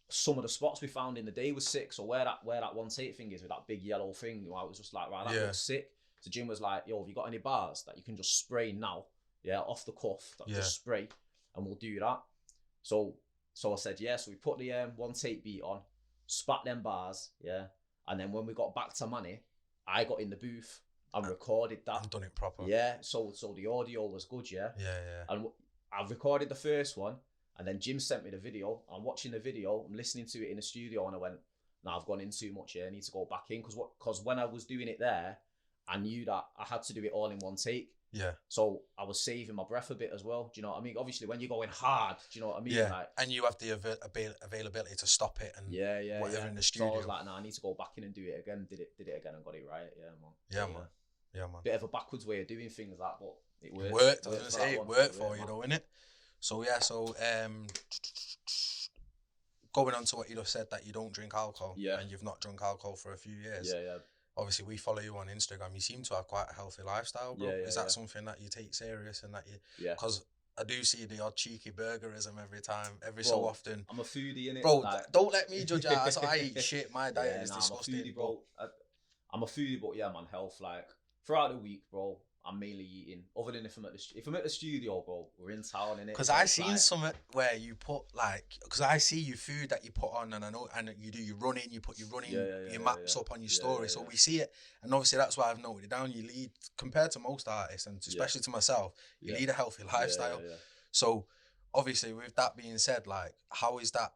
some of the spots we found in the day was sick. So where that One Take thing is, with that big yellow thing, I was just like, right, that looks sick. So Jim was like, yo, have you got any bars that you can just spray now? Yeah, off the cuff, just spray, and we'll do that. So I said, so we put the One Take beat on, spat them bars, and then when we got back to Manneh, I got in the booth and recorded that. And done it proper. Yeah, so the audio was good, And I recorded the first one, and then Jim sent me the video. I'm watching the video, I'm listening to it in the studio, and I went, now I've gone in too much here, I need to go back in. Because when I was doing it there, I knew that I had to do it all in one take. Yeah. So I was saving my breath a bit as well. Do you know what I mean? Obviously, when you're going hard, do you know what I mean? Yeah. Like, and you have the availability to stop it and whatever in the studio. So I was like, nah, I need to go back in and do it again. Did it again and got it right. Yeah, man. Yeah, man. Bit of a backwards way of doing things, that, but it worked. It worked. I was gonna say it worked for you, though, innit? So yeah, going on to what you just said, that you don't drink alcohol, and you've not drunk alcohol for a few years. Yeah. Obviously, we follow you on Instagram. You seem to have quite a healthy lifestyle, bro. Is that something that you take serious and that you? Yeah. Because I do see the odd cheeky burgerism every so often. I'm a foodie, innit? Bro, don't let me judge you. So I eat shit. My diet is disgusting. I'm a foodie, bro. I'm a foodie, but yeah, man, health. Like, throughout the week, bro, I'm mainly eating. Other than if I'm at the studio, bro, we're in town, innit? Because I seen something where you put because I see your food that you put on, and I know, and you do your running, you put your running, your maps up on your story, so we see it, and obviously that's why I've noted it down. You lead, compared to most artists, and especially to myself, you lead a healthy lifestyle. So obviously, with that being said, like, how is that?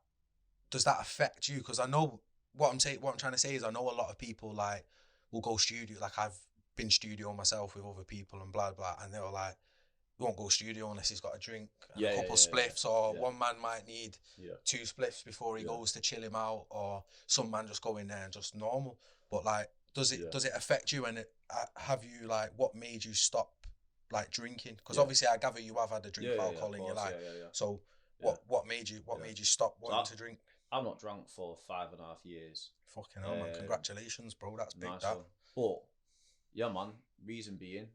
Does that affect you? Because I know what I'm trying to say is, I know a lot of people like will go studio, like I've been studio myself with other people and blah blah, and they were like, he won't go studio unless he's got a drink and a couple spliffs, or one man might need 2 spliffs before he goes to chill him out, or some man just go in there and just normal. But like, does it affect you? And have you, like, what made you stop like drinking? Because obviously I gather you have had a drink of alcohol in your life. So what made you stop wanting to drink? I've not drunk for 5.5 years. Fucking hell, man! Congratulations, bro. That's big. Nice. But yeah, man. Reason being,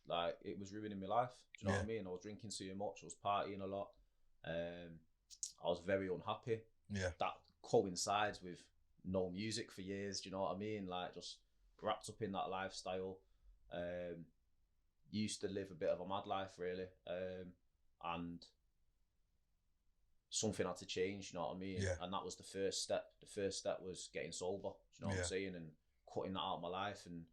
like, it was ruining my life. Do you know what I mean? I was drinking too much. I was partying a lot. I was very unhappy. Yeah. That coincides with no music for years. Do you know what I mean? Like, just wrapped up in that lifestyle. Used to live a bit of a mad life, really. And something had to change. You know what I mean? Yeah. And that was the first step. The first step was getting sober. Do you know what I'm saying? And cutting that out of my life. And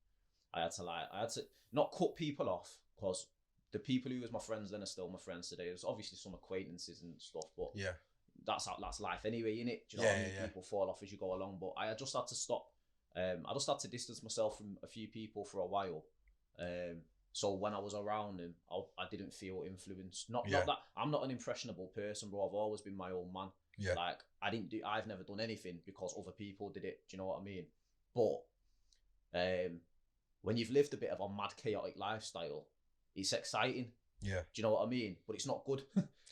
I had to not cut people off, because the people who was my friends then are still my friends today. There's obviously some acquaintances and stuff, but that's life anyway, innit? Do you know what I mean? People fall off as you go along, but I just had to stop. I just had to distance myself from a few people for a while. So when I was around them, I didn't feel influenced. Not that I'm not an impressionable person, bro. I've always been my own man. Yeah. Like, I've never done anything because other people did it. Do you know what I mean? But when you've lived a bit of a mad, chaotic lifestyle, it's exciting. Yeah. Do you know what I mean? But it's not good.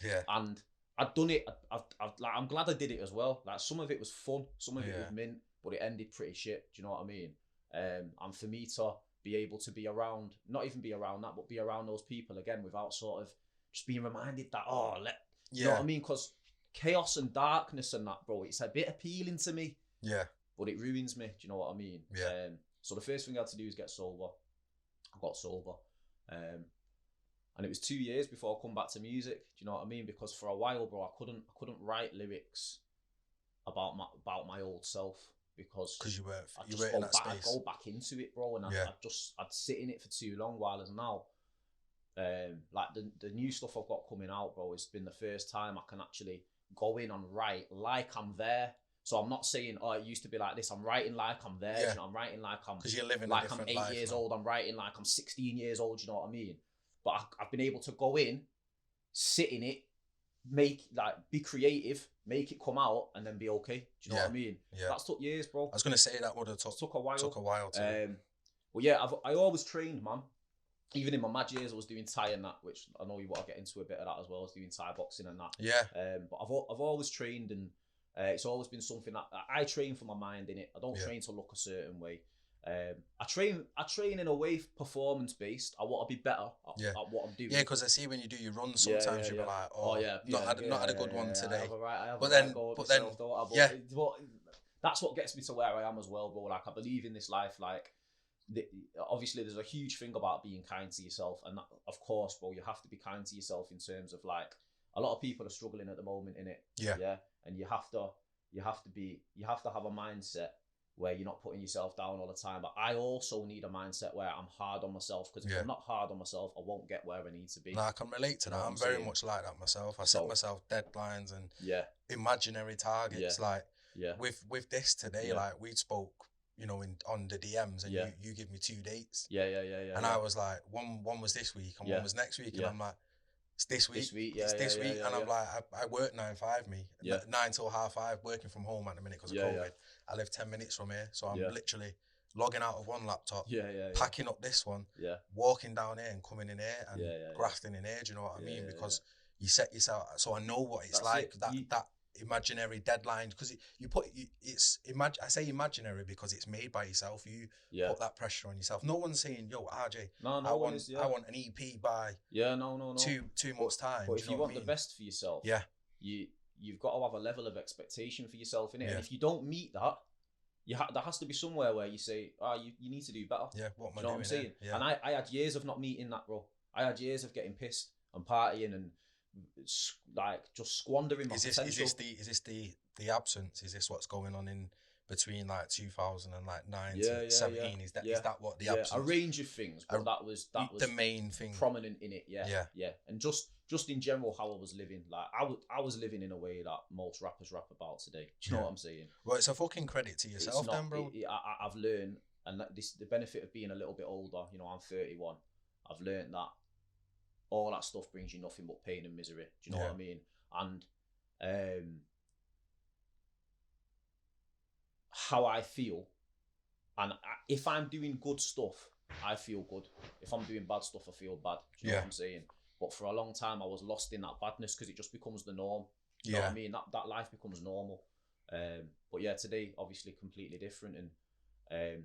Yeah. And I'd done it. I'm glad I did it as well. Like, some of it was fun, some of it was mint, but it ended pretty shit. Do you know what I mean? And for me to be able to be around, not even be around that, but be around those people again without sort of just being reminded that, you know what I mean? Because chaos and darkness and that, bro, it's a bit appealing to me. Yeah. But it ruins me. Do you know what I mean? Yeah. So the first thing I had to do is get sober. I got sober. And it was 2 years before I come back to music. Do you know what I mean? Because for a while, bro, I couldn't write lyrics about my old self, because you were in that space. I'd go back into it, bro, and I'd sit in it for too long. While as now, like the new stuff I've got coming out, bro, it's been the first time I can actually go in and write like I'm there. So I'm not saying, it used to be like this. I'm writing like I'm there. Yeah. You know, I'm writing like I'm, because you're living like I'm 8 years old. I'm writing like I'm 16 years old. You know what I mean? But I've been able to go in, sit in it, be creative, make it come out, and then be okay. Do you know what I mean? Yeah. That's took years, bro. I was gonna say that would have took a while. Took a while too. Well, yeah, I always trained, man. Even in my mad years, I was doing Thai and that, which I know you want to get into a bit of that as well. I was doing Thai boxing and that. Yeah. But I've always trained, and it's always been something that I train for my mind in it. I don't train to look a certain way. I train in a way performance based. I want to be better at what I'm doing. Yeah, because I see when you do your runs, sometimes you're like, not had a good one today. But then, that's what gets me to where I am as well, bro. Like, I believe in this life. Like, obviously, there's a huge thing about being kind to yourself, and that, of course, bro, you have to be kind to yourself in terms of, like, a lot of people are struggling at the moment in it. Yeah, and you have to have a mindset where you're not putting yourself down all the time. But I also need a mindset where I'm hard on myself, because if I'm not hard on myself, I won't get where I need to be. No, I can relate to that. I'm very much like that myself. I set myself deadlines and imaginary targets. with this today, like we spoke, you know, on the DMs, and you give me 2 dates. And I was like, one was this week and one was next week, and I'm like, it's this week. It's this week, and I'm like, I work 9-5, 9 till 5:30, working from home at the minute because of COVID. I live 10 minutes from here, so I'm literally logging out of one laptop, packing up this one, walking down here and coming in here and grafting in here. Do you know what I mean? Because you set yourself, so I know what it's like. That imaginary deadline, because I say imaginary because it's made by yourself. You put that pressure on yourself. No one's saying, yo, RJ, I want an EP by 2 months time. But if you want the best for yourself, you've got to have a level of expectation for yourself in it. And if you don't meet that, there has to be somewhere where you say, you need to do better. What am I doing? You know what I'm saying? And I had years of not meeting that, bro. I had years of getting pissed and partying and like just squandering my potential. Is this the absence? Is this what's going on in between like 2009 to 17? Is that what the absence? A range of things, but that was the main thing prominent in it. And just in general how I was living, like I was living in a way that most rappers rap about today. Do you know what I'm saying? Well, it's a fucking credit to yourself, then, bro. I've learned, and the benefit of being a little bit older. You know, I'm 31. I've learned that all that stuff brings you nothing but pain and misery. Do you know what I mean? And how I feel, and if I'm doing good stuff, I feel good. If I'm doing bad stuff, I feel bad. Do you know what I'm saying? But for a long time, I was lost in that badness because it just becomes the norm. Do you know what I mean? That life becomes normal. But today, obviously, completely different. And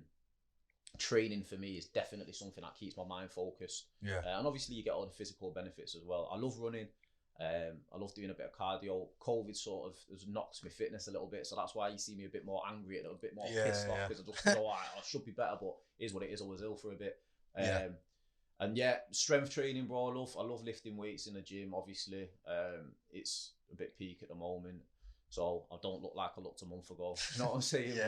training for me is definitely something that keeps my mind focused. And obviously you get all the physical benefits as well. I love running. I love doing a bit of cardio. COVID sort of has knocked my fitness a little bit, so that's why you see me a bit more angry and a bit more pissed off, because I just know I should be better, but it is what it is. I was ill for a bit. And strength training, bro. I love lifting weights in the gym. Obviously, it's a bit peak at the moment, so I don't look like I looked a month ago. You know what I'm saying?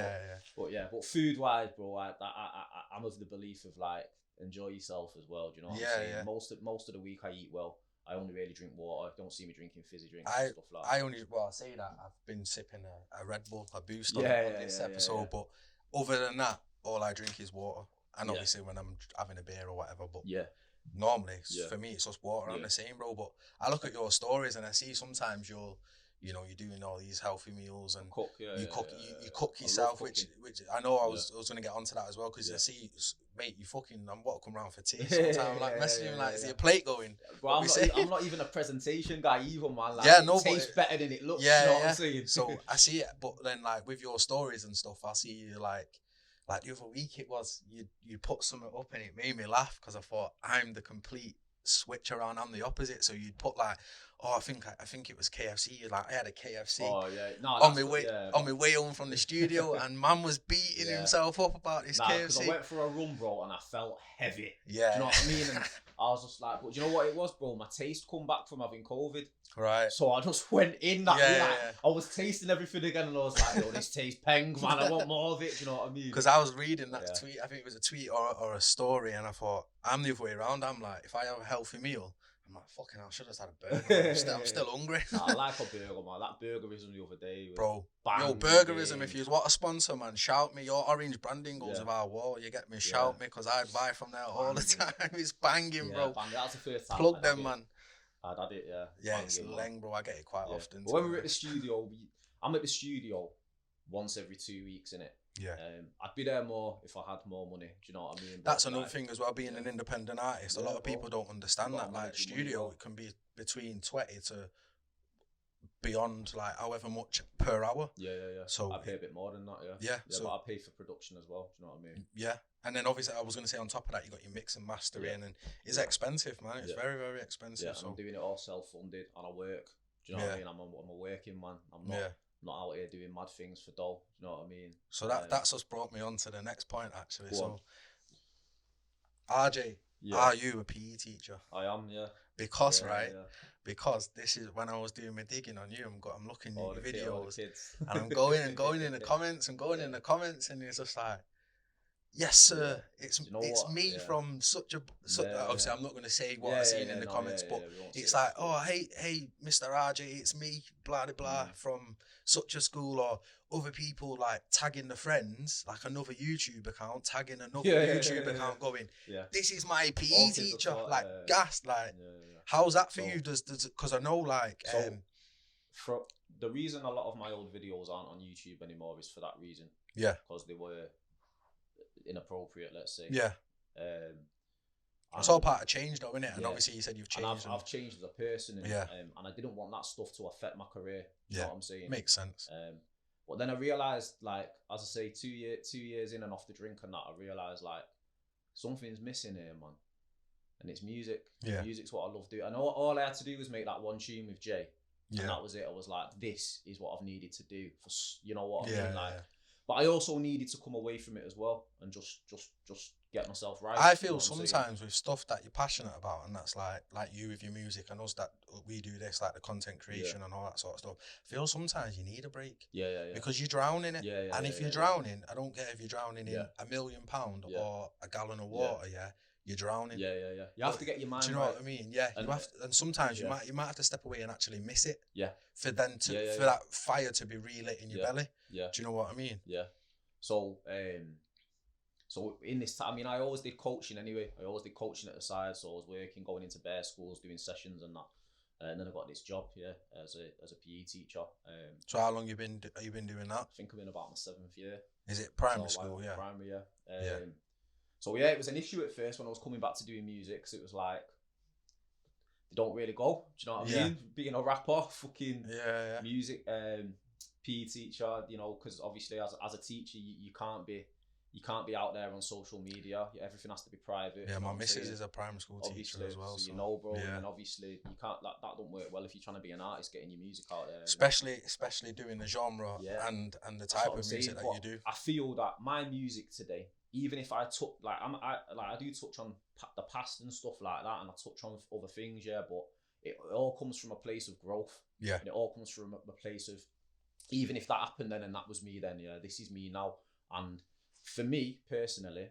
But food wise, bro, I'm of the belief of like enjoy yourself as well. Do you know what I'm saying? Most of the week I eat well. I only really drink water. Don't see me drinking fizzy drinks and stuff like that. I say that I've been sipping a Red Bull, a Boost on this episode, but other than that, all I drink is water. And obviously when I'm having a beer or whatever, but normally for me it's just water. I'm the same, bro. But I look at your stories and I see sometimes you're doing all these healthy meals and you cook yourself, which I know I was going to get onto that as well, because I see, mate, you fucking, I'm what, come round for tea sometimes, I'm like messaging him, like, is your plate going? Bro, I'm not even a presentation guy either, man. Like, it tastes better than it looks, you know what I'm saying? So I see it, but then like with your stories and stuff, I see you like the other week it was, you put something up and it made me laugh, because I thought I'm the complete switch around. I'm the opposite. So you'd put like, I think it was KFC. Like I had a KFC on my way home from the studio, and man was beating himself up about this KFC. Because I went for a run, bro, and I felt heavy. Do you know what I mean? And I was just like, but do you know what it was, bro? My taste come back from having COVID. Right. So I just went in that I was tasting everything again, and I was like, this tastes peng, man. I want more of it. Do you know what I mean? Because I was reading that tweet. I think it was a tweet or a story, and I thought, I'm the other way around. I'm like, if I have a healthy meal, I'm like, fucking hell, I should have had a burger. I'm still hungry. I like a burger, man. That burgerism the other day. Bro, yo, burgerism, if you want a sponsor, man, shout me. Your orange branding goes with our wall. You get me, shout me, because I'd buy from there all the time. It's banging, bro. That's the first time. Plug them, man. I'd had it, Yeah, it's leng, bro. I get it quite often. But when we're at the studio, I'm at the studio once every 2 weeks, innit? Yeah. I'd be there more if I had more money. Do you know what I mean? That's another thing as well, being an independent artist. A lot of people don't understand that. Like, studio, it can be between 20 to beyond, like, however much per hour. Yeah. So I pay a bit more than that, Yeah, but I pay for production as well. Do you know what I mean? Yeah. And then obviously I was going to say on top of that, you got your mix and mastering, and it's expensive, man. It's very, very expensive. Yeah, so I'm doing it all self-funded, and I work. Do you know what I mean? I'm a working man. I'm not out here doing mad things for dough. Do you know what I mean? So that's just brought me on to the next point, actually. So, RJ, are you a PE teacher? I am, yeah. Because because this is when I was doing my digging on you. I'm looking at your videos, and I'm going in the comments and in the comments, and it's just like, yes, sir. It's me from such obviously, I'm not going to say what I've seen in the comments, but it's like, oh, hey, Mr. RJ, it's me, blah, blah, blah, from such a school, or other people like tagging the friends, like another YouTube account, tagging another YouTube account going, this is my PE teacher, like gassed, like, how's that for you? Does because I know like... for the reason a lot of my old videos aren't on YouTube anymore is for that reason. Yeah. Because they were inappropriate, let's say. Yeah. It's all part of change though, isn't it? And obviously you said you've changed. I've changed as a person, and, and I didn't want that stuff to affect my career. You know what I'm saying? Makes sense. But then I realised, like, as I say, 2 years in and off the drink and that, I realised, like, something's missing here, man. And it's music. Yeah. Music's what I love doing. And all I had to do was make that one tune with Jay. Yeah. And that was it. I was like, this is what I've needed to do for, you know what I mean? Like, but I also needed to come away from it as well and just get myself right. I feel sometimes with stuff that you're passionate about, and that's like you with your music and us that we do this, like the content creation and all that sort of stuff. I feel sometimes you need a break. Yeah. Because you drown in it. And if you're drowning, I don't care if you're drowning in £1 million or a gallon of water, you're drowning. Yeah. You have to get your mind right. Do you know what I mean? Yeah. And, you have to, and sometimes you might have to step away and actually miss it. Yeah. For then to for that fire to be relit in your belly. Yeah. Do you know what I mean? Yeah. So in this time, I mean, I always did coaching anyway. I always did coaching at the side. So I was working, going into bear schools, doing sessions and that. And then I got this job, as a PE teacher. So how long have you been doing that? I think I'm in about my 7th year. Is it primary school? Yeah. Primary, So it was an issue at first when I was coming back to doing music, because it was like, they don't really go. Do you know what I mean? Being a rapper, fucking music, PE teacher, you know, because obviously as a teacher, you can't be out there on social media. Everything has to be private. Yeah, my missus is a primary school teacher as well. So you know, bro, and obviously you can't. That don't work well if you're trying to be an artist, getting your music out there. Especially doing the genre and the type of music that you do. I feel that my music today, even if I took I do touch on the past and stuff like that, and I touch on other things, but it all comes from a place of growth. Yeah, and it all comes from a place of, even if that happened then and that was me then, this is me now. And for me personally,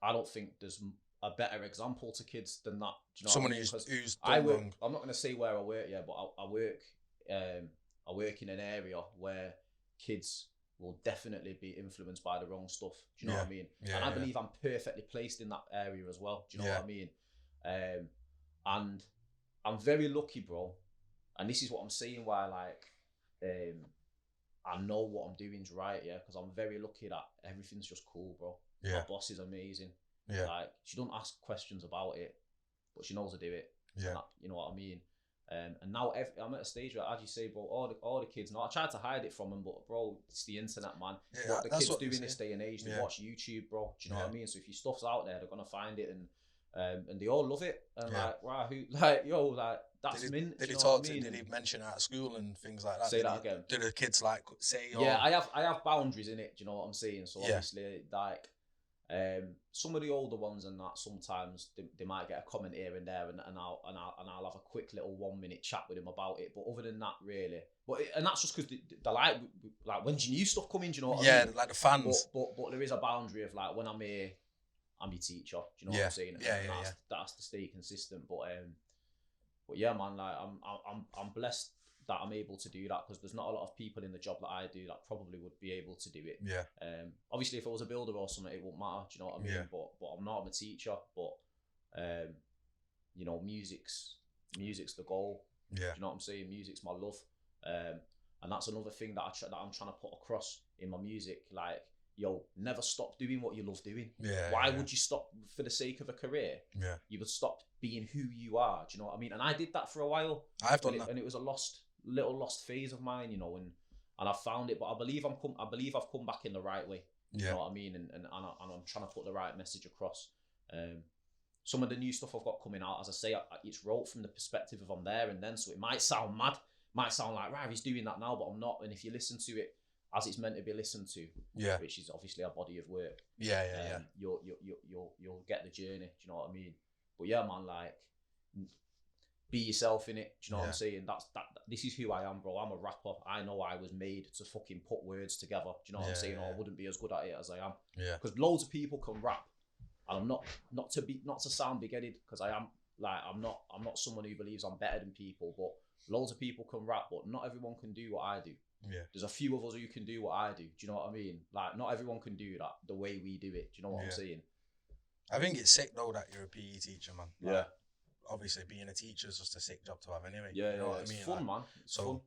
I don't think there's a better example to kids than that. Do you know someone who's done wrong. I'm not going to say where I work, but I work in an area where kids will definitely be influenced by the wrong stuff. Do you know what I mean? And I believe I'm perfectly placed in that area as well. Do you know what I mean? And I'm very lucky, bro. And this is what I'm saying, why I know what I'm doing is right, because I'm very lucky that everything's just cool, bro. My boss is amazing. Yeah. Like, she don't ask questions about it, but she knows to do it. Yeah. You know what I mean? And now I'm at a stage where, as you say, bro, all the kids, I tried to hide it from them, but bro, it's the internet, man. Yeah, what the kids do in this day and age, they watch YouTube, bro. Do you know what I mean? So if your stuff's out there, they're gonna find it, and they all love it. And that's mint. Did he talk to? Did he mention it at school and things like that? Say that again. Did the kids say? Yeah, I have boundaries in it. Do you know what I'm saying? So obviously, some of the older ones and that, sometimes they might get a comment here and there, and I'll have a quick little 1 minute chat with them about it. But other than that, really, and that's just because they like when's your new stuff coming? Do you know what I mean? Yeah, like the fans. But there is a boundary of like, when I'm here, I'm your teacher. Do you know what I'm saying? That's to stay consistent. But yeah, man, like I'm blessed that I'm able to do that, because there's not a lot of people in the job that I do that probably would be able to do it. Yeah. Obviously, if I was a builder or something, it wouldn't matter. Do you know what I mean? Yeah. But I'm not. I'm a teacher. But music's the goal. Yeah. Do you know what I'm saying? Music's my love. And that's another thing that I'm trying to put across in my music. Like, never stop doing what you love doing. Yeah. Why would you stop for the sake of a career? Yeah. You would stop being who you are. Do you know what I mean? And I did that for a while. I've done that, and it was a lost phase of mine, and I found it. But I believe I've come back in the right way. You know what I mean? And I'm trying to put the right message across. Some of the new stuff I've got coming out, as I say, it's wrote from the perspective of I'm there and then, so it might sound mad, might sound like, right, he's doing that now, but I'm not. And if you listen to it as it's meant to be listened to, which is obviously a body of work, you'll get the journey. Do you know what I mean? But yeah, man, like, be yourself in it. Do you know what I'm saying? This is who I am, bro. I'm a rapper. I know I was made to fucking put words together. Do you know what I'm saying? Or I wouldn't be as good at it as I am. Yeah. Because loads of people can rap, and I'm not to sound big-headed, because I am, like, I'm not someone who believes I'm better than people, but loads of people can rap, but not everyone can do what I do. Yeah. There's a few of us who can do what I do. Do you know what I mean? Like, not everyone can do that the way we do it. Do you know what I'm saying? I think it's sick though that you're a PE teacher, man. Like, yeah. Obviously, being a teacher is just a sick job to have anyway. Yeah, you know what it's I mean? fun, man. It's fun.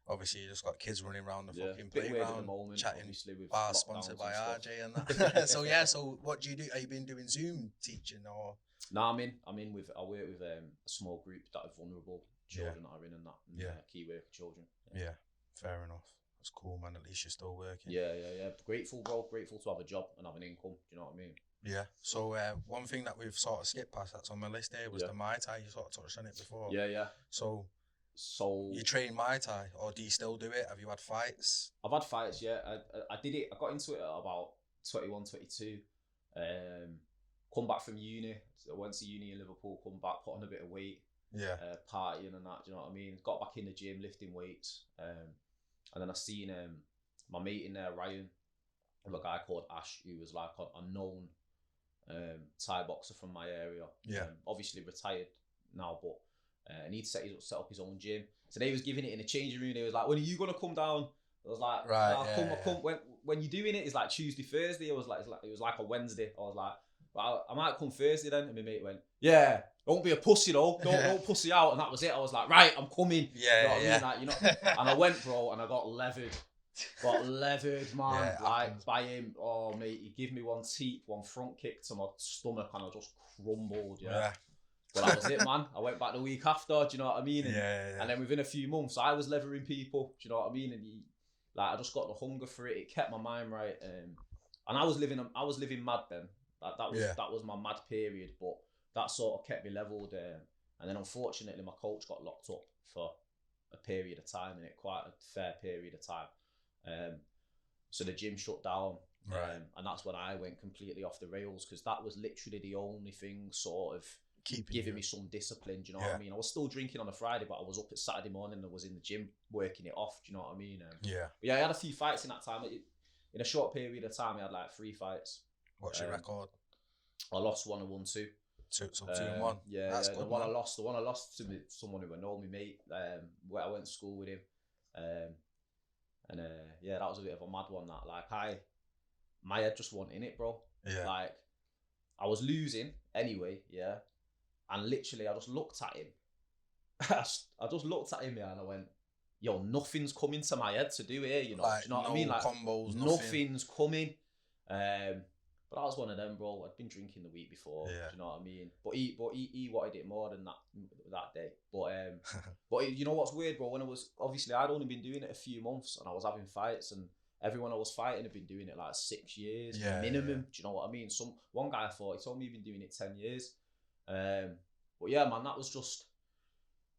Obviously, you just got kids running around the fucking bit weird at the playground, moment, chatting. with Bar sponsored by RJ and that. So what do you do? Are you been doing Zoom teaching or? No, I work with a small group that are vulnerable children that are in, and that, and key worker children. Yeah, fair enough. That's cool, man. At least you're still working. Yeah. Grateful, bro. Grateful to have a job and have an income. Do you know what I mean? Yeah. So one thing that we've sort of skipped past that's on my list here was the Muay Thai. You sort of touched on it before. Yeah. So you train Muay Thai, or do you still do it? Have you had fights? I've had fights. Yeah, I did it. I got into it at about 21, 22. Come back from uni. I went to uni in Liverpool. Come back, put on a bit of weight. Yeah. Partying and that. Do you know what I mean? Got back in the gym, lifting weights. And then I seen my mate in there, Ryan, and a guy called Ash, who was like a known Thai boxer from my area. Yeah. Obviously retired now, but and he'd set up his own gym. So they was giving it in the changing room. They was like, "When are you gonna come down?" I was like, "Right, I'll come. When you're doing it, it's like Tuesday, Thursday." It was like a Wednesday. I was like, "Well, I might come Thursday then." And my mate went, "Yeah, don't be a pussy though. Don't pussy out." And that was it. I was like, "Right, I'm coming." Yeah, you know what I mean? Like, and I went, bro, and I got leathered. Man, like by him. Oh, mate, he gave me one front kick to my stomach, and I just crumbled. Yeah. But that was it, man. I went back the week after. Do you know what I mean? And, and then within a few months, I was leathering people. Do you know what I mean? And I just got the hunger for it. It kept my mind right. And I was living mad then. That was my mad period. But that sort of kept me leveled. And then unfortunately, my coach got locked up for a period of time, and quite a fair period of time. So the gym shut down. Right. And that's when I went completely off the rails, because that was literally the only thing sort of giving me some discipline. Do you know what I mean? I was still drinking on a Friday, but I was up at Saturday morning and I was in the gym working it off. Do you know what I mean? But I had a few fights in that time. In a short period of time, I had like 3 fights. What's your record? I lost 1 and won 2. So 2-1. Yeah, that's good. The one I lost to someone who I know, my mate. Where I went to school with him. That was a bit of a mad one. That my head just wasn't in it, bro. Yeah. Like, I was losing anyway. Yeah. And literally, I just looked at him. I just looked at him, and I went, "Yo, nothing's coming to my head to do here, you know." Like, do you know what I I mean? Like, combos, nothing's coming. But that was one of them, bro. I'd been drinking the week before. Yeah. Do you know what I mean? But he wanted it more than that day. But you know what's weird, bro? When I'd only been doing it a few months, and I was having fights, and everyone I was fighting had been doing it like 6 years minimum. Yeah. Do you know what I mean? One guy he told me he'd been doing it 10 years. But yeah, man, that was just.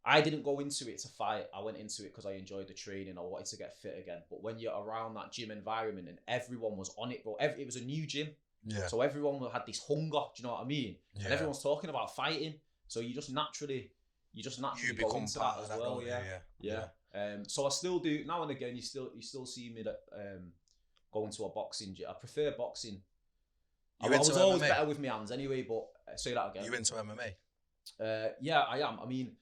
I didn't go into it to fight. I went into it because I enjoyed the training. I wanted to get fit again. But when you're around that gym environment and everyone was on it, bro, it was a new gym. Yeah. So everyone had this hunger. Do you know what I mean? Yeah. And everyone's talking about fighting. So you just naturally go into that as well. Yeah. So I still do now and again. You still see me going to a boxing gym. I prefer boxing. I was always better with my hands anyway. But say that again. You into MMA? Yeah, I am. I mean,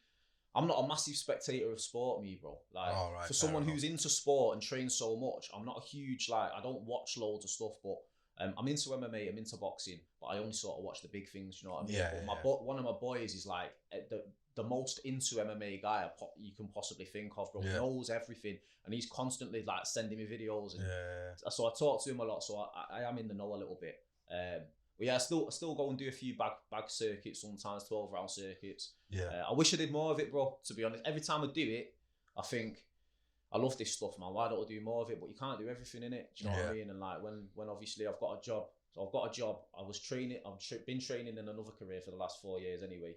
I'm not a massive spectator of sport, me, bro. Like, for someone who's into sport and trains so much, I'm not a huge, I don't watch loads of stuff, but I'm into MMA, I'm into boxing, but I only sort of watch the big things, you know what I mean? But one of my boys is like the most into MMA guy you can possibly think of, bro. He knows everything, and he's constantly like sending me videos. And so I talk to him a lot, so I am in the know a little bit. But yeah, I still go and do a few bag circuits sometimes, 12-round circuits. Yeah. I wish I did more of it, bro, to be honest. Every time I do it, I think, I love this stuff, man. Why don't I do more of it? But you can't do everything in it. Do you know what I mean? And like when obviously I've got a job. So I've got a job. I was training. Been training in another career for the last 4 years anyway.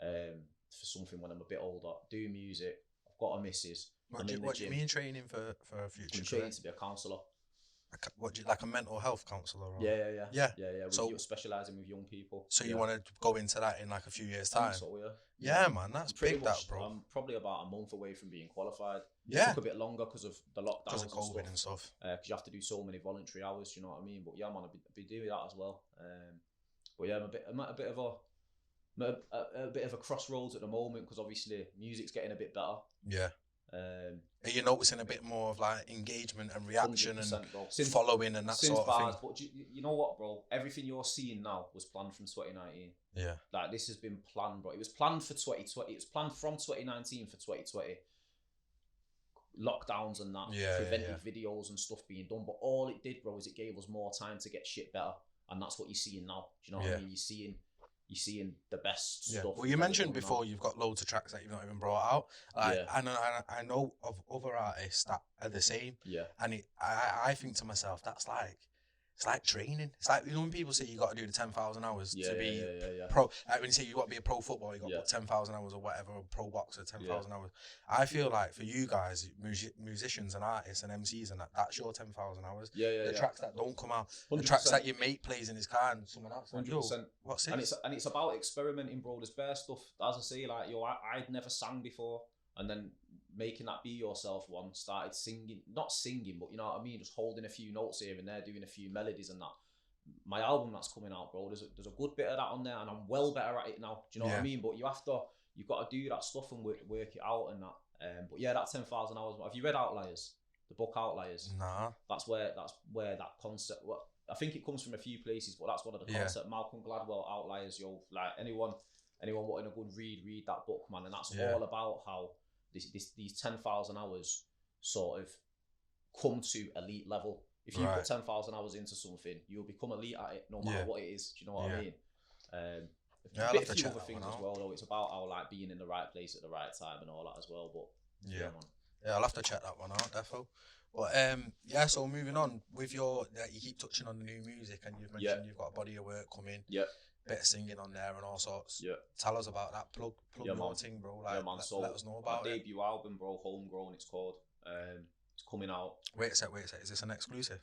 For something when I'm a bit older. Do music. I've got a missus. What do you mean training for a future career? I'm training to be a counsellor. like a mental health counsellor? Or? Yeah. So specialising with young people. So you want to go into that in like a few years' time? So yeah, man, that's big, that, bro. I'm probably about a month away from being qualified. Yeah, it took a bit longer because of the lockdowns, because of COVID and stuff. Because you have to do so many voluntary hours. You know what I mean? But yeah, man, I'll be doing that as well. But yeah, I'm at a bit of a crossroads at the moment because obviously music's getting a bit better. Yeah. Are you noticing a bit more of like engagement and reaction and following and that sort of thing? But you know what, bro? Everything you're seeing now was planned from 2019. Yeah. Like this has been planned, bro. It was planned for 2020. It was planned from 2019 for 2020. Lockdowns and that prevented videos and stuff being done. But all it did, bro, is it gave us more time to get shit better. And that's what you're seeing now. Do you know what I mean? You're seeing the best stuff. Well, you mentioned before you've got loads of tracks that you've not even brought out. I know of other artists that are the same. Yeah. And I think to myself, it's like training. It's like, you know, when people say you got to do the 10,000 hours to be pro. Like when you say you got to be a pro footballer, you got to put 10,000 hours or whatever, a pro boxer, 10,000 hours. I feel like for you guys, musicians and artists and MCs and that's your 10,000 hours. The tracks that don't come out, 100%. The tracks that your mate plays in his car and someone else. 100%. What's this? And it's about experimenting, bro. There's bare stuff. As I say, like, I'd never sang before, and then making that Be Yourself one, started singing, not singing, but you know what I mean, just holding a few notes here and there, doing a few melodies and that. My album that's coming out, bro, there's a good bit of that on there, and I'm well better at it now. Do you know what I mean? But you've got to do that stuff and work it out and that. But yeah, that 10,000 hours. Have you read Outliers? The book Outliers? Nah. That's where that concept. Well, I think it comes from a few places, but that's one of the concept. Malcolm Gladwell, Outliers. Like anyone wanting a good read that book, man. And that's all about how these 10,000 hours sort of come to elite level. If you put 10,000 hours into something, you'll become elite at it, no matter what it is. Do you know what I mean? I'll have to check other things as well, though. It's about how like being in the right place at the right time and all that as well. But man. I'll have to check that one out, defo. But so moving on with you keep touching on the new music, and you've mentioned you've got a body of work coming. Bit of singing on there and all sorts. Tell us about that. Plug your thing, bro. Like, let us know about my debut album, bro. Homegrown, it's called. It's coming out. Wait a sec. Is this an exclusive?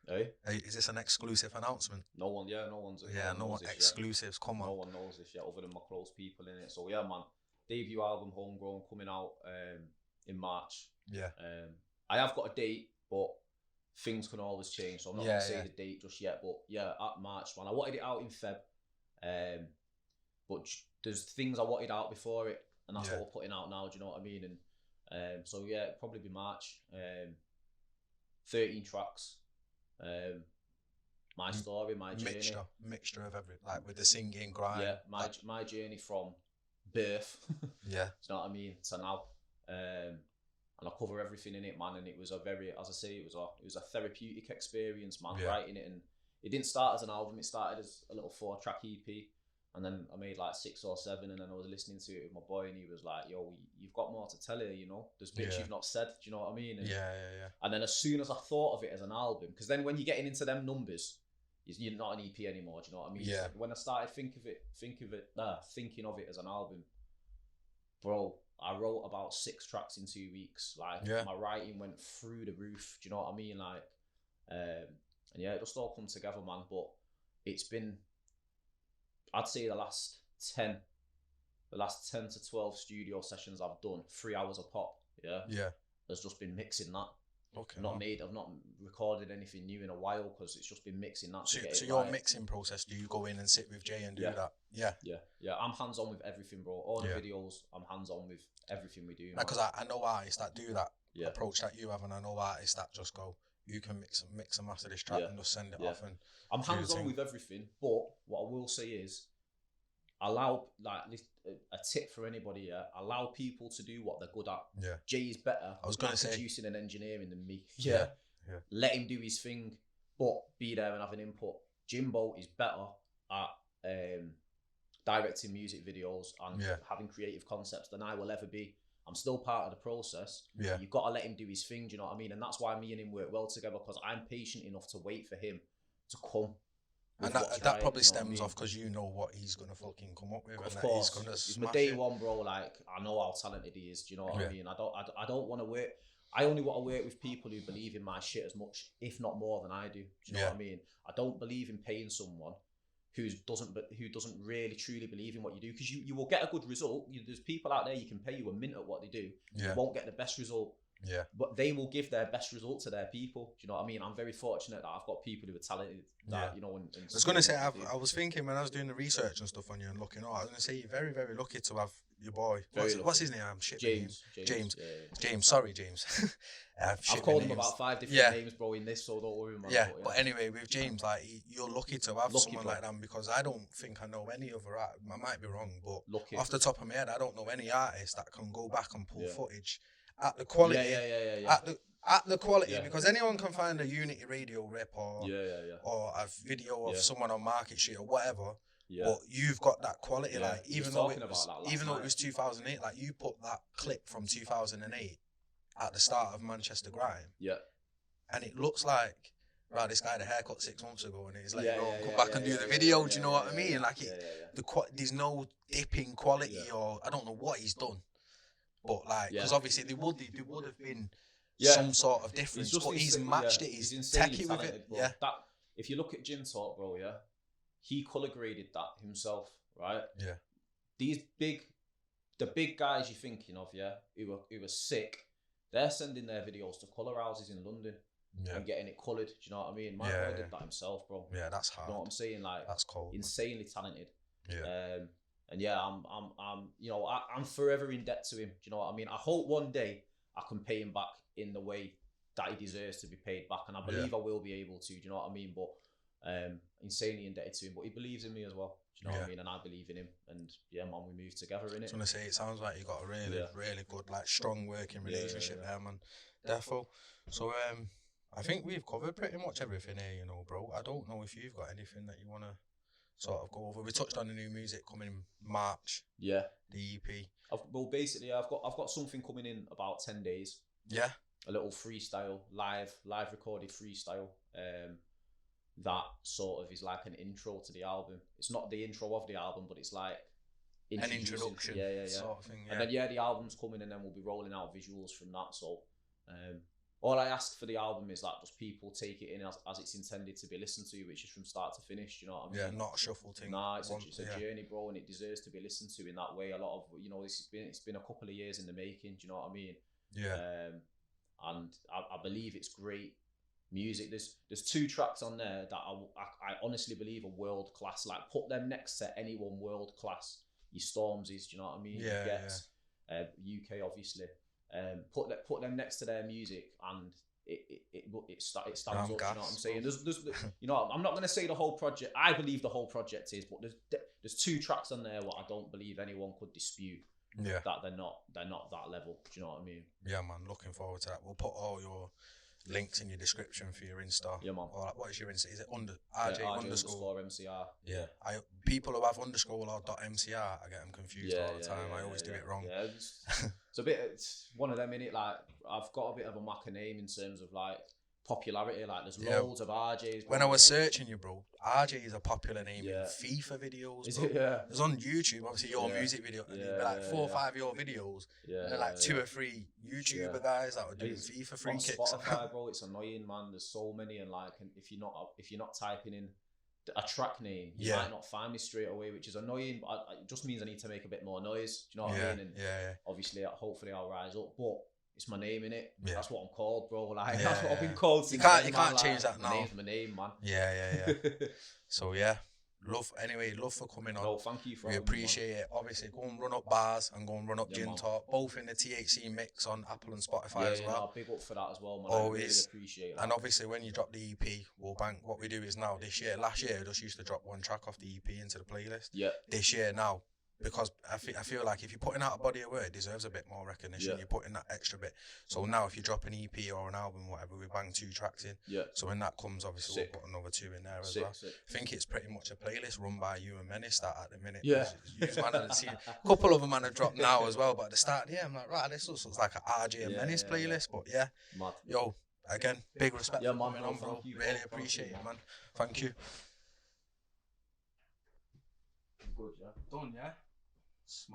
Hey, is this an exclusive announcement? No one's. No one exclusives. Yet. Come on. No one knows this yet, other than my close people in it. So yeah, man. Debut album, Homegrown, coming out in March. I have got a date, but things can always change, so I'm not gonna say the date just yet. But at March, man. I wanted it out in Feb, but there's things I wanted out before it, and that's what we're putting out now. Do you know what I mean? And so it'll probably be March. 13 tracks. My story, my journey. Mixture of everything, like with the singing, grime. Yeah, my journey from birth. Do you know what I mean? To now. And I cover everything in it, man. And it was it was a therapeutic experience, man. Writing it, and it didn't start as an album. It started as a little 4-track EP, and then I made like 6 or 7, and then I was listening to it with my boy, and he was like, "Yo, you've got more to tell here, you know. There's bits you've not said. Do you know what I mean?" And, And then as soon as I thought of it as an album, because then when you're getting into them numbers, you're not an EP anymore. Do you know what I mean? So when I started thinking of it as an album, bro, I wrote about 6 tracks in 2 weeks. Like my writing went through the roof. Do you know what I mean? Like, and it just all come together, man. But it's been, I'd say the last 10 to 12 studio sessions I've done, 3 hours a pop. There's just been mixing that. I've not recorded anything new in a while because it's just been mixing that. So your mixing process, do you go in and sit with Jay and do that? Yeah. I'm hands on with everything, bro. All the videos, I'm hands on with everything we do. Because I know artists that do that approach that you have, and I know artists that just go, you can mix and master this track and just send it off. And I'm hands on with everything, but what I will say is, allow, like, a tip for anybody, allow people to do what they're good at. Jay is better at producing and engineering than me. Let him do his thing, but be there and have an input. Jimbo is better at directing music videos and having creative concepts than I will ever be. I'm still part of the process. You've got to let him do his thing, do you know what I mean? And that's why me and him work well together, because I'm patient enough to wait for him to come. And that probably stems off because you know what he's going to fucking come up with. Of course. He's my day one, bro. Like, I know how talented he is. Do you know what I mean? I don't want to wait. I only want to work with people who believe in my shit as much, if not more, than I do. Do you know what I mean? I don't believe in paying someone who doesn't really truly believe in what you do, because you will get a good result. There's people out there you can pay you a mint at what they do. You won't get the best result. Yeah. But they will give their best result to their people. Do you know what I mean? I'm very fortunate that I've got people who are talented. That, you know, and I was going to say, I was thinking when I was doing the research and stuff on you and looking, I was going to say you're very, very lucky to have your boy. What's his name? I'm shit. James. James. Sorry, James. I've called him about 5 different names, bro, in this, so don't worry, man. Yeah, but anyway, with James, like, you're lucky to have someone like that, because I don't think I know any other artist. I might be wrong, but off the top of my head, I don't know any artist that can go back and pull footage at the quality, at the quality, because anyone can find a Unity radio rip or a video of someone on Market Street or whatever. Yeah. But you've got that quality, like even though it was 2008, like you put that clip from 2008 at the start of Manchester Grime. Yeah. And it looks like, right, this guy had a haircut 6 months ago and he's like, come back and do the video. Do you know what I mean? Like there's no dip in quality or I don't know what he's done. But like, because obviously there would have been some sort of difference, but he's matched it. He's techie with it. Bro. That, if you look at Gin Talk, bro, he colour graded that himself, right? Yeah. The big guys you're thinking of, who are sick, they're sending their videos to colour houses in London and getting it coloured. Do you know what I mean? My boy did that himself, bro. Yeah, that's hard. You know what I'm saying? Like, that's cold. Insanely talented. Yeah. And I'm forever in debt to him. Do you know what I mean? I hope one day I can pay him back in the way that he deserves to be paid back, and I believe I will be able to. Do you know what I mean? But insanely indebted to him, but he believes in me as well. Do you know what I mean? And I believe in him, and man, we moved together in it. I was gonna say, it sounds like you got a really good, like, strong working relationship there, man. Therefore, so I think we've covered pretty much everything here, you know, bro. I don't know if you've got anything that you wanna sort of go over. We touched on the new music coming in March. Yeah. The EP. I've got something coming in about 10 days. Yeah. A little freestyle, live recorded freestyle. That sort of is like an intro to the album. It's not the intro of the album, but it's like an introduction, sort of thing. Yeah. And then the album's coming, and then we'll be rolling out visuals from that. So, all I ask for the album is that just people take it in as it's intended to be listened to, which is from start to finish. You know what I mean? Yeah, not a shuffle thing. Nah, it's a journey, bro, and it deserves to be listened to in that way. A lot of it's been a couple of years in the making. Do you know what I mean? Yeah. And I believe it's great music. There's 2 tracks on there that I honestly believe are world class. Like, put them next to anyone world class. Your Stormzy's, do you know what I mean? Yeah. UK obviously. Put them next to their music, and it stands up. You know what I'm saying? There's I'm not gonna say the whole project. I believe the whole project is, but there's 2 tracks on there what I don't believe anyone could dispute. Yeah. That they're not that level. Do you know what I mean? Yeah, man. Looking forward to that. We'll put all your links in your description for your Insta. Yeah, man. Or what is your Insta? Is it RJ underscore MCR? Yeah. People who have underscore or .mcr, I get them confused all the time. I always do it wrong. Yeah, it's one of them, innit? Like, I've got a bit of a maca name in terms of like popularity. Like, there's loads of RJs. When I was searching you, bro, RJ is a popular name in FIFA videos. Is it? Yeah. It's on YouTube, obviously, your music video. And there'd be like 4 or 5 your videos. Yeah. And then like 2 or 3 YouTuber guys that were doing FIFA free kicks. Spotify, bro, it's annoying, man. There's so many, and like, if you're not typing in a track name, you might not find me straight away, which is annoying. But it just means I need to make a bit more noise. Do you know what I mean? And obviously, hopefully, I'll rise up, but it's my name, innit? Yeah. That's what I'm called, bro. Like, that's what I've been called since. You can't change that now. My name's my name, man. Yeah. So love for coming on. No, thank you for we appreciate it. Obviously, go and run up bars and go and run up Gin Talk, both in the THC mix on Apple and Spotify as well. No, big up for that as well, man. Always. I really appreciate that. And obviously, when you drop the EP, we'll bank. What we do is now, last year, I just used to drop 1 track off the EP into the playlist. Yeah. This year now, because I feel like if you're putting out a body of work, it deserves a bit more recognition. You're putting that extra bit. So now if you drop an EP or an album, whatever, we bang 2 tracks in. Yeah. So when that comes, obviously we'll put another 2 in there as well. I think it's pretty much a playlist run by you and Manneh at the minute. Yeah. A couple of them have dropped now as well, but at the start, I'm like, right, this looks like an RJ and Manneh's playlist, but Mad. Yo, again, big respect for coming on, bro. Really appreciate it, man. Thank you. Good, Done, Smash.